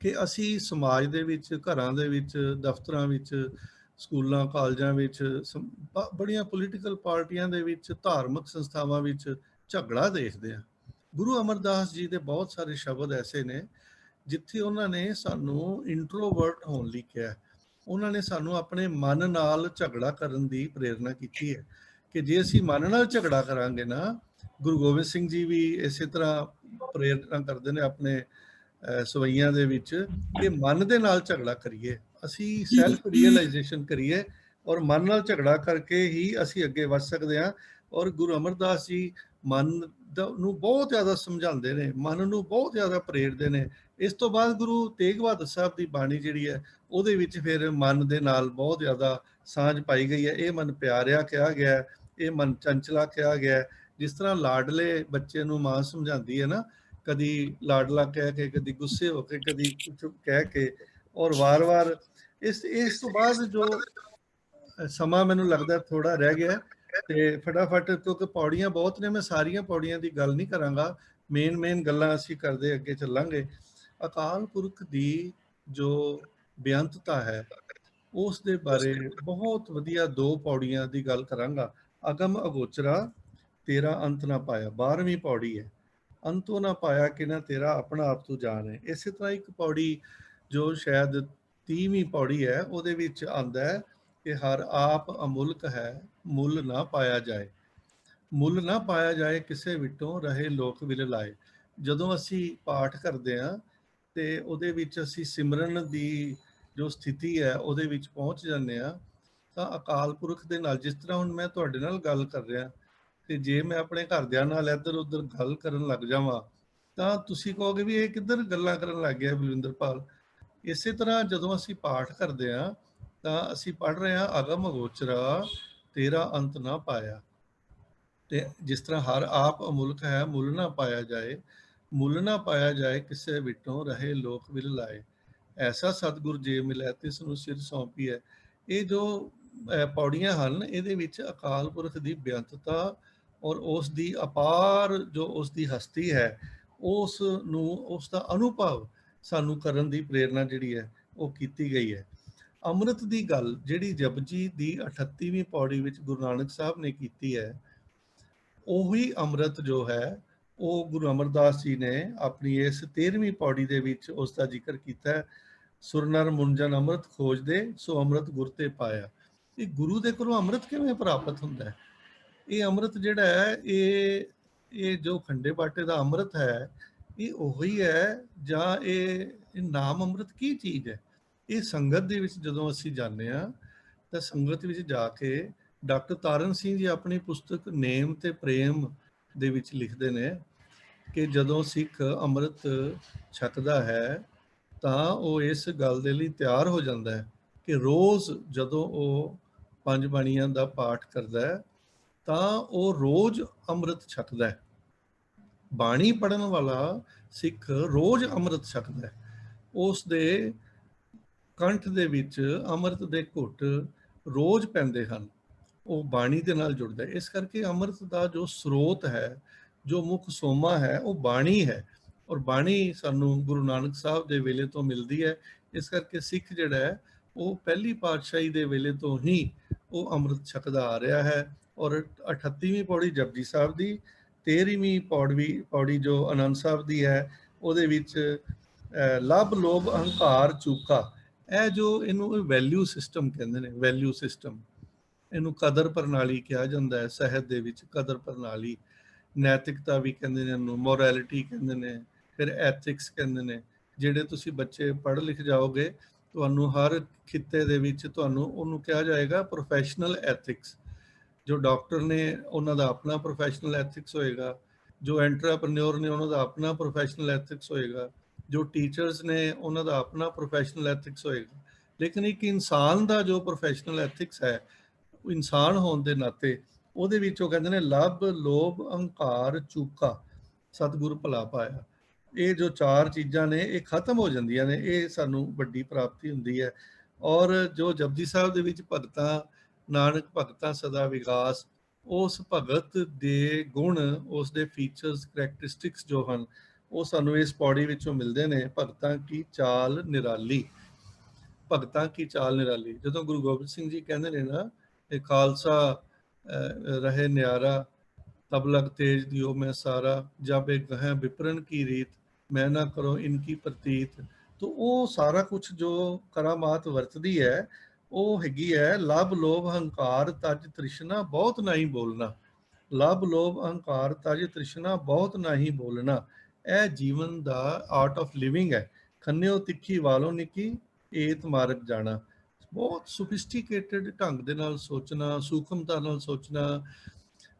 ਕਿ ਅਸੀਂ ਸਮਾਜ ਦੇ ਵਿੱਚ, ਘਰਾਂ ਦੇ ਵਿੱਚ, ਦਫ਼ਤਰਾਂ ਵਿੱਚ, ਸਕੂਲਾਂ ਕਾਲਜਾਂ ਵਿੱਚ, ਬੜੀਆਂ ਪੋਲੀਟੀਕਲ ਪਾਰਟੀਆਂ ਦੇ ਵਿੱਚ, ਧਾਰਮਿਕ ਸੰਸਥਾਵਾਂ ਵਿੱਚ ਝਗੜਾ ਦੇਖਦੇ ਹਾਂ। ਗੁਰੂ ਅਮਰਦਾਸ ਜੀ ਦੇ ਬਹੁਤ ਸਾਰੇ ਸ਼ਬਦ ਐਸੇ ਨੇ ਜਿੱਥੇ ਉਹਨਾਂ ਨੇ ਸਾਨੂੰ ਇੰਟਰੋਵਰਟ ਹੋਣ ਲਈ ਕਿਹਾ। ਉਹਨਾਂ ਨੇ ਸਾਨੂੰ ਆਪਣੇ ਮਨ ਨਾਲ ਝਗੜਾ ਕਰਨ ਦੀ ਪ੍ਰੇਰਨਾ ਕੀਤੀ ਹੈ ਕਿ ਜੇ ਅਸੀਂ ਮਨ ਨਾਲ ਝਗੜਾ ਕਰਾਂਗੇ ਨਾ, ਗੁਰੂ ਗੋਬਿੰਦ ਸਿੰਘ ਜੀ ਵੀ ਇਸੇ ਤਰ੍ਹਾਂ ਪ੍ਰੇਰਨਾ ਕਰਦੇ ਨੇ ਆਪਣੇ ਸਵਈਆਂ ਦੇ ਵਿੱਚ ਕਿ ਮਨ ਦੇ ਨਾਲ ਝਗੜਾ ਕਰੀਏ, ਅਸੀਂ ਸੈਲਫ ਰੀਅਲਾਈਜੇਸ਼ਨ ਕਰੀਏ, ਔਰ ਮਨ ਨਾਲ ਝਗੜਾ ਕਰਕੇ ਹੀ ਅਸੀਂ ਅੱਗੇ ਵੱਧ ਸਕਦੇ ਹਾਂ। ਔਰ ਗੁਰੂ ਅਮਰਦਾਸ ਜੀ ਮਨ ਨੂੰ ਬਹੁਤ ਜ਼ਿਆਦਾ ਸਮਝਾਉਂਦੇ ਨੇ, ਮਨ ਨੂੰ ਬਹੁਤ ਜ਼ਿਆਦਾ ਪ੍ਰੇਰਦੇ ਨੇ। ਇਸ ਤੋਂ ਬਾਅਦ ਗੁਰੂ ਤੇਗ ਬਹਾਦਰ ਸਾਹਿਬ ਦੀ ਬਾਣੀ ਜਿਹੜੀ ਹੈ ਉਹਦੇ ਵਿੱਚ ਫਿਰ ਮਨ ਦੇ ਨਾਲ ਬਹੁਤ ਜ਼ਿਆਦਾ ਸਾਂਝ ਪਾਈ ਗਈ ਹੈ। ਇਹ ਮਨ ਪਿਆਰਿਆ ਕਿਹਾ ਗਿਆ, ਇਹ ਮਨ ਚੰਚਲਾ ਕਿਹਾ ਗਿਆ। ਜਿਸ ਤਰ੍ਹਾਂ ਲਾਡਲੇ ਬੱਚੇ ਨੂੰ ਮਾਂ ਸਮਝਾਉਂਦੀ ਹੈ ਨਾ, ਕਦੀ ਲਾਡਲਾ ਕਹਿ ਕੇ, ਕਦੀ ਗੁੱਸੇ ਹੋ ਕੇ, ਕਦੀ ਕੁਝ ਕਹਿ ਕੇ, ਔਰ ਵਾਰ-ਵਾਰ ਇਸ ਤੋਂ ਬਾਅਦ ਜੋ ਸਮਾਂ ਮੈਨੂੰ ਲੱਗਦਾ ਥੋੜਾ ਰਹਿ ਗਿਆ ਤੇ ਫਟਾਫਟ, ਕਿਉਂਕਿ ਪੌੜੀਆਂ ਬਹੁਤ ਨੇ, ਮੈਂ ਸਾਰੀਆਂ ਪੌੜੀਆਂ ਦੀ ਗੱਲ ਨਹੀਂ ਕਰਾਂਗਾ, ਮੇਨ ਗੱਲਾਂ ਅਸੀਂ ਕਰਦੇ ਅੱਗੇ ਚੱਲਾਂਗੇ। ਅਕਾਲ ਪੁਰਖ ਦੀ ਜੋ ਬੇਅੰਤਤਾ ਹੈ ਉਸ ਦੇ ਬਾਰੇ ਬਹੁਤ ਵਧੀਆ 2 ਪੌੜੀਆਂ ਦੀ ਗੱਲ ਕਰਾਂਗਾ। ਅਗਮ ਅਗੋਚਰਾ ਤੇਰਾ ਅੰਤ ਨਾ ਪਾਇਆ, 12ਵੀਂ ਪੌੜੀ ਹੈ। ਅੰਤੋਂ ਨਾ ਪਾਇਆ ਕਿ ਨਾ ਤੇਰਾ ਆਪਣਾ ਆਪ ਤੂੰ ਜਾਣ ਹੈ। ਇਸੇ ਤਰ੍ਹਾਂ ਇੱਕ ਪੌੜੀ ਜੋ ਸ਼ਾਇਦ 30ਵੀਂ ਪੌੜੀ ਹੈ, ਉਹਦੇ ਵਿੱਚ ਆਉਂਦਾ ਹੈ ਕਿ ਹਰ ਆਪ ਅਮੁਲਕ ਹੈ, ਮੁੱਲ ਨਾ ਪਾਇਆ ਜਾਏ। ਮੁੱਲ ਨਾ ਪਾਇਆ ਜਾਏ ਕਿਸੇ ਵਿਟੋਂ ਰਹੇ ਲੋਕ ਵਿਲ ਲਾਏ। ਜਦੋਂ ਅਸੀਂ ਪਾਠ ਕਰਦੇ ਹਾਂ ਤੇ ਉਹਦੇ ਵਿੱਚ ਅਸੀਂ ਸਿਮਰਨ ਦੀ ਜੋ ਸਥਿਤੀ ਹੈ ਉਹਦੇ ਵਿੱਚ ਪਹੁੰਚ ਜਾਂਦੇ ਹਾਂ, ਤਾਂ ਅਕਾਲ ਪੁਰਖ ਦੇ ਨਾਲ, ਜਿਸ ਤਰ੍ਹਾਂ ਹੁਣ ਮੈਂ ਤੁਹਾਡੇ ਨਾਲ ਗੱਲ ਕਰ ਰਿਹਾ ਤੇ ਜੇ ਮੈਂ ਆਪਣੇ ਘਰਦਿਆਂ ਨਾਲ ਇੱਧਰ ਉੱਧਰ ਗੱਲ ਕਰਨ ਲੱਗ ਜਾਵਾਂ ਤਾਂ ਤੁਸੀਂ ਕਹੋਗੇ ਵੀ ਇਹ ਕਿੱਧਰ ਗੱਲਾਂ ਕਰਨ ਲੱਗ ਗਿਆ ਬਲਵਿੰਦਰਪਾਲ। ਇਸੇ ਤਰ੍ਹਾਂ ਜਦੋਂ ਅਸੀਂ ਪਾਠ ਕਰਦੇ ਹਾਂ ਤਾਂ ਅਸੀਂ ਪੜ੍ਹ ਰਹੇ ਹਾਂ ਅਗਮ ਅਗੋਚਰਾ ਤੇਰਾ ਅੰਤ ਨਾ ਪਾਇਆ। ਤੇ ਜਿਸ ਤਰ੍ਹਾਂ ਹਰ ਆਪ ਅਮੁਲਕ ਹੈ, ਮੁੱਲ ਨਾ ਪਾਇਆ ਜਾਏ, ਮੁੱਲ ਨਾ ਪਾਇਆ ਜਾਏ ਕਿਸੇ ਵਿਟੋਂ ਰਹੇ ਲੋਕ ਵਿਲ ਲਾਏ। ਐਸਾ ਸਤਿਗੁਰ ਜੇ ਮਿਲੈ ਤਿਸ ਨੂੰ ਸਿਰ ਸੌਂਪੀ ਹੈ। ਇਹ ਜੋ ਪੌੜੀਆਂ ਹਨ, ਇਹਦੇ ਵਿੱਚ ਅਕਾਲ ਪੁਰਖ ਦੀ ਬੇਅੰਤਤਾ ਔਰ ਉਸ ਦੀ ਅਪਾਰ ਜੋ ਉਸ ਦੀ ਹਸਤੀ ਹੈ, ਉਸ ਨੂੰ, ਉਸ ਦਾ ਅਨੁਭਵ ਸਾਨੂੰ ਕਰਨ ਦੀ ਪ੍ਰੇਰਨਾ ਜਿਹੜੀ ਹੈ ਉਹ ਕੀਤੀ ਗਈ ਹੈ। ਅੰਮ੍ਰਿਤ ਦੀ ਗੱਲ ਜਿਹੜੀ ਜਪਜੀ ਦੀ 38ਵੀਂ ਪੌੜੀ ਵਿੱਚ ਗੁਰੂ ਨਾਨਕ ਸਾਹਿਬ ਨੇ ਕੀਤੀ ਹੈ, ਉਹੀ ਅੰਮ੍ਰਿਤ ਜੋ ਹੈ ਉਹ ਗੁਰੂ ਅਮਰਦਾਸ ਜੀ ਨੇ ਆਪਣੀ ਇਸ 13ਵੀਂ ਪੌੜੀ ਦੇ ਵਿੱਚ ਉਸ ਦਾ ਜ਼ਿਕਰ ਕੀਤਾ ਹੈ। ਸੁਰ ਨਰ ਮੁੰਜਨ ਅੰਮ੍ਰਿਤ ਖੋਜਦੇ ਸੋ ਅੰਮ੍ਰਿਤ ਗੁਰ ਤੇ ਪਾਇਆ। ਇਹ ਗੁਰੂ ਦੇ ਕੋਲੋਂ ਅੰਮ੍ਰਿਤ ਕਿਵੇਂ ਪ੍ਰਾਪਤ ਹੁੰਦਾ ਹੈ? ਇਹ ਅੰਮ੍ਰਿਤ ਜਿਹੜਾ ਹੈ, ਇਹ ਜੋ ਖੰਡੇ ਬਾਟੇ ਦਾ ਅੰਮ੍ਰਿਤ ਹੈ, ਇਹ ਉਹੀ ਹੈ ਜਾਂ ਇਹ ਨਾਮ ਅੰਮ੍ਰਿਤ ਕੀ ਚੀਜ਼ ਹੈ? ਇਹ ਸੰਗਤ ਦੇ ਵਿੱਚ ਜਦੋਂ ਅਸੀਂ ਜਾਂਦੇ ਹਾਂ ਤਾਂ ਸੰਗਤ ਵਿੱਚ ਜਾ ਕੇ ਡਾਕਟਰ ਤਾਰਨ ਸਿੰਘ ਜੀ ਆਪਣੀ ਪੁਸਤਕ ਨੇਮ ਤੇ ਪ੍ਰੇਮ ਦੇ ਵਿੱਚ ਲਿਖਦੇ ਨੇ ਕਿ ਜਦੋਂ ਸਿੱਖ ਅੰਮ੍ਰਿਤ ਛਕਦਾ ਹੈ ਤਾਂ ਉਹ ਇਸ ਗੱਲ ਦੇ ਲਈ ਤਿਆਰ ਹੋ ਜਾਂਦਾ ਹੈ ਕਿ ਰੋਜ਼ ਜਦੋਂ ਉਹ 5 ਬਾਣੀਆਂ ਦਾ ਪਾਠ ਕਰਦਾ ਹੈ ਤਾਂ ਉਹ ਰੋਜ਼ ਅੰਮ੍ਰਿਤ ਛਕਦਾ ਹੈ। ਬਾਣੀ ਪੜਨ ਵਾਲਾ ਸਿੱਖ ਰੋਜ਼ ਅੰਮ੍ਰਿਤ ਛਕਦਾ ਹੈ। ਉਸ ਦੇ ਕੰਠ ਦੇ ਵਿੱਚ ਅੰਮ੍ਰਿਤ ਦੇ ਘੁੱਟ ਰੋਜ਼ ਪੈਂਦੇ ਹਨ, ਉਹ ਬਾਣੀ ਦੇ ਨਾਲ ਜੁੜਦਾ ਹੈ। ਇਸ ਕਰਕੇ ਅੰਮ੍ਰਿਤ ਦਾ ਜੋ ਸਰੋਤ ਹੈ, ਜੋ ਮੁੱਖ ਸੋਮਾ ਹੈ, ਉਹ ਬਾਣੀ ਹੈ। ਔਰ ਬਾਣੀ ਸਾਨੂੰ ਗੁਰੂ ਨਾਨਕ ਸਾਹਿਬ ਦੇ ਵੇਲੇ ਤੋਂ ਮਿਲਦੀ ਹੈ। ਇਸ ਕਰਕੇ ਸਿੱਖ ਜਿਹੜਾ ਹੈ ਉਹ ਪਹਿਲੀ ਪਾਤਸ਼ਾਹੀ ਦੇ ਵੇਲੇ ਤੋਂ ਹੀ ਉਹ ਅੰਮ੍ਰਿਤ ਛਕਦਾ ਆ ਰਿਹਾ ਹੈ। ਔਰ 38ਵੀਂ ਪੌੜੀ ਜਪਜੀ ਸਾਹਿਬ ਦੀ, 13ਵੀਂ ਪੌੜੀ ਜੋ ਆਨੰਦ ਸਾਹਿਬ ਦੀ ਹੈ, ਉਹਦੇ ਵਿੱਚ ਲੱਭ ਲੋਭ ਅਹੰਕਾਰ ਚੂਕਾ, ਇਹ ਜੋ ਇਹਨੂੰ ਵੈਲਿਊ ਸਿਸਟਮ ਕਹਿੰਦੇ ਨੇ, ਵੈਲਿਊ ਸਿਸਟਮ, ਇਹਨੂੰ ਕਦਰ ਪ੍ਰਣਾਲੀ ਕਿਹਾ ਜਾਂਦਾ ਹੈ। ਸਾਹਿਤ ਦੇ ਵਿੱਚ ਕਦਰ ਪ੍ਰਣਾਲੀ, ਨੈਤਿਕਤਾ ਵੀ ਕਹਿੰਦੇ ਨੇ ਇਹਨੂੰ, ਮੋਰੈਲਿਟੀ ਕਹਿੰਦੇ ਨੇ, ਫਿਰ ਐਥਿਕਸ ਕਹਿੰਦੇ ਨੇ। ਜਿਹੜੇ ਤੁਸੀਂ ਬੱਚੇ ਪੜ੍ਹ ਲਿਖ ਜਾਓਗੇ, ਤੁਹਾਨੂੰ ਹਰ ਖਿੱਤੇ ਦੇ ਵਿੱਚ ਤੁਹਾਨੂੰ ਉਹਨੂੰ ਕਿਹਾ ਜਾਏਗਾ ਪ੍ਰੋਫੈਸ਼ਨਲ ਐਥਿਕਸ। ਜੋ ਡਾਕਟਰ ਨੇ ਉਹਨਾਂ ਦਾ ਆਪਣਾ ਪ੍ਰੋਫੈਸ਼ਨਲ ਐਥਿਕਸ ਹੋਏਗਾ, ਜੋ ਐਂਟਰਪ੍ਰੈਨਿਓਰ ਨੇ ਉਹਨਾਂ ਦਾ ਆਪਣਾ ਪ੍ਰੋਫੈਸ਼ਨਲ ਐਥਿਕਸ ਹੋਏਗਾ, ਜੋ ਟੀਚਰਸ ਨੇ ਉਹਨਾਂ ਦਾ ਆਪਣਾ ਪ੍ਰੋਫੈਸ਼ਨਲ ਐਥਿਕਸ ਹੋਏਗਾ। ਲੇਕਿਨ ਇੱਕ ਇਨਸਾਨ ਦਾ ਜੋ ਪ੍ਰੋਫੈਸ਼ਨਲ ਐਥਿਕਸ ਹੈ, ਇਨਸਾਨ ਹੋਣ ਦੇ ਨਾਤੇ ਉਹਦੇ ਵਿੱਚ ਉਹ ਕਹਿੰਦੇ ਨੇ ਲੱਭ ਲੋਭ ਅਹੰਕਾਰ ਚੂਕਾ ਸਤਿਗੁਰ ਭਲਾ ਪਾਇਆ। ਇਹ ਜੋ ਚਾਰ ਚੀਜ਼ਾਂ ਨੇ ਇਹ ਖਤਮ ਹੋ ਜਾਂਦੀਆਂ ਨੇ, ਇਹ ਸਾਨੂੰ ਵੱਡੀ ਪ੍ਰਾਪਤੀ ਹੁੰਦੀ ਹੈ। ਔਰ ਜੋ ਜਪਜੀ ਸਾਹਿਬ ਦੇ ਵਿੱਚ ਭਗਤਾਂ ਨਾਨਕ ਭਗਤਾਂ ਸਦਾ ਵਿਕਾਸ, ਉਸ ਭਗਤ ਦੇ ਗੁਣ, ਉਸ ਦੇ ਫੀਚਰਸ ਕਰੈਕਟਰਿਸਟਿਕਸ ਜੋ ਹਨ ਉਹ ਸਾਨੂੰ ਇਸ ਪੌੜੀ ਵਿੱਚੋਂ ਮਿਲਦੇ ਨੇ। ਭਗਤਾਂ ਕੀ ਚਾਲ ਨਿਰਾਲੀ, ਭਗਤਾਂ ਕੀ ਚਾਲ ਨਿਰਾਲੀ। ਜਦੋਂ ਗੁਰੂ ਗੋਬਿੰਦ ਸਿੰਘ ਜੀ ਕਹਿੰਦੇ ਨੇ ਨਾ, ਇਹ ਖਾਲਸਾ ਰਹੇ ਨਿਆਰਾ ਤਬ ਲਗ ਤੇਜ ਦਿਓ ਮੈਂ ਸਾਰਾ, ਜਬ ਇਹ ਗਹਿ ਵਿਪਰਨ ਕੀ ਰੀਤ ਮੈਂ ਨਾ ਕਰੋ ਇਨਕੀ ਪ੍ਰਤੀਤ। ਤੋ ਉਹ ਸਾਰਾ ਕੁਝ ਜੋ ਕਰਾਮਾਤ ਵਰਤਦੀ ਹੈ ਉਹ ਹੈਗੀ ਹੈ ਲੱਭ ਲੋਭ ਅਹੰਕਾਰ ਤਜ ਤ੍ਰਿਸ਼ਨਾ ਬਹੁਤ ਨਹੀਂ ਬੋਲਣਾ। ਲੱਭ ਲੋਭ ਅਹੰਕਾਰ ਤਜ ਤ੍ਰਿਸ਼ਨਾ ਬਹੁਤ ਨਹੀਂ ਬੋਲਣਾ, ਇਹ ਜੀਵਨ ਦਾ ਆਰਟ ਆਫ ਲਿਵਿੰਗ ਹੈ। ਖੰਨਿਓ ਤਿੱਖੀ ਵਾਲੋਂ ਨਿੱਕੀ ਏਤ ਮਾਰਗ ਜਾਣਾ। ਬਹੁਤ ਸੋਫਿਸਟੀਕੇਟਡ ਢੰਗ ਦੇ ਨਾਲ ਸੋਚਣਾ, ਸੂਖਮਤਾ ਨਾਲ ਸੋਚਣਾ।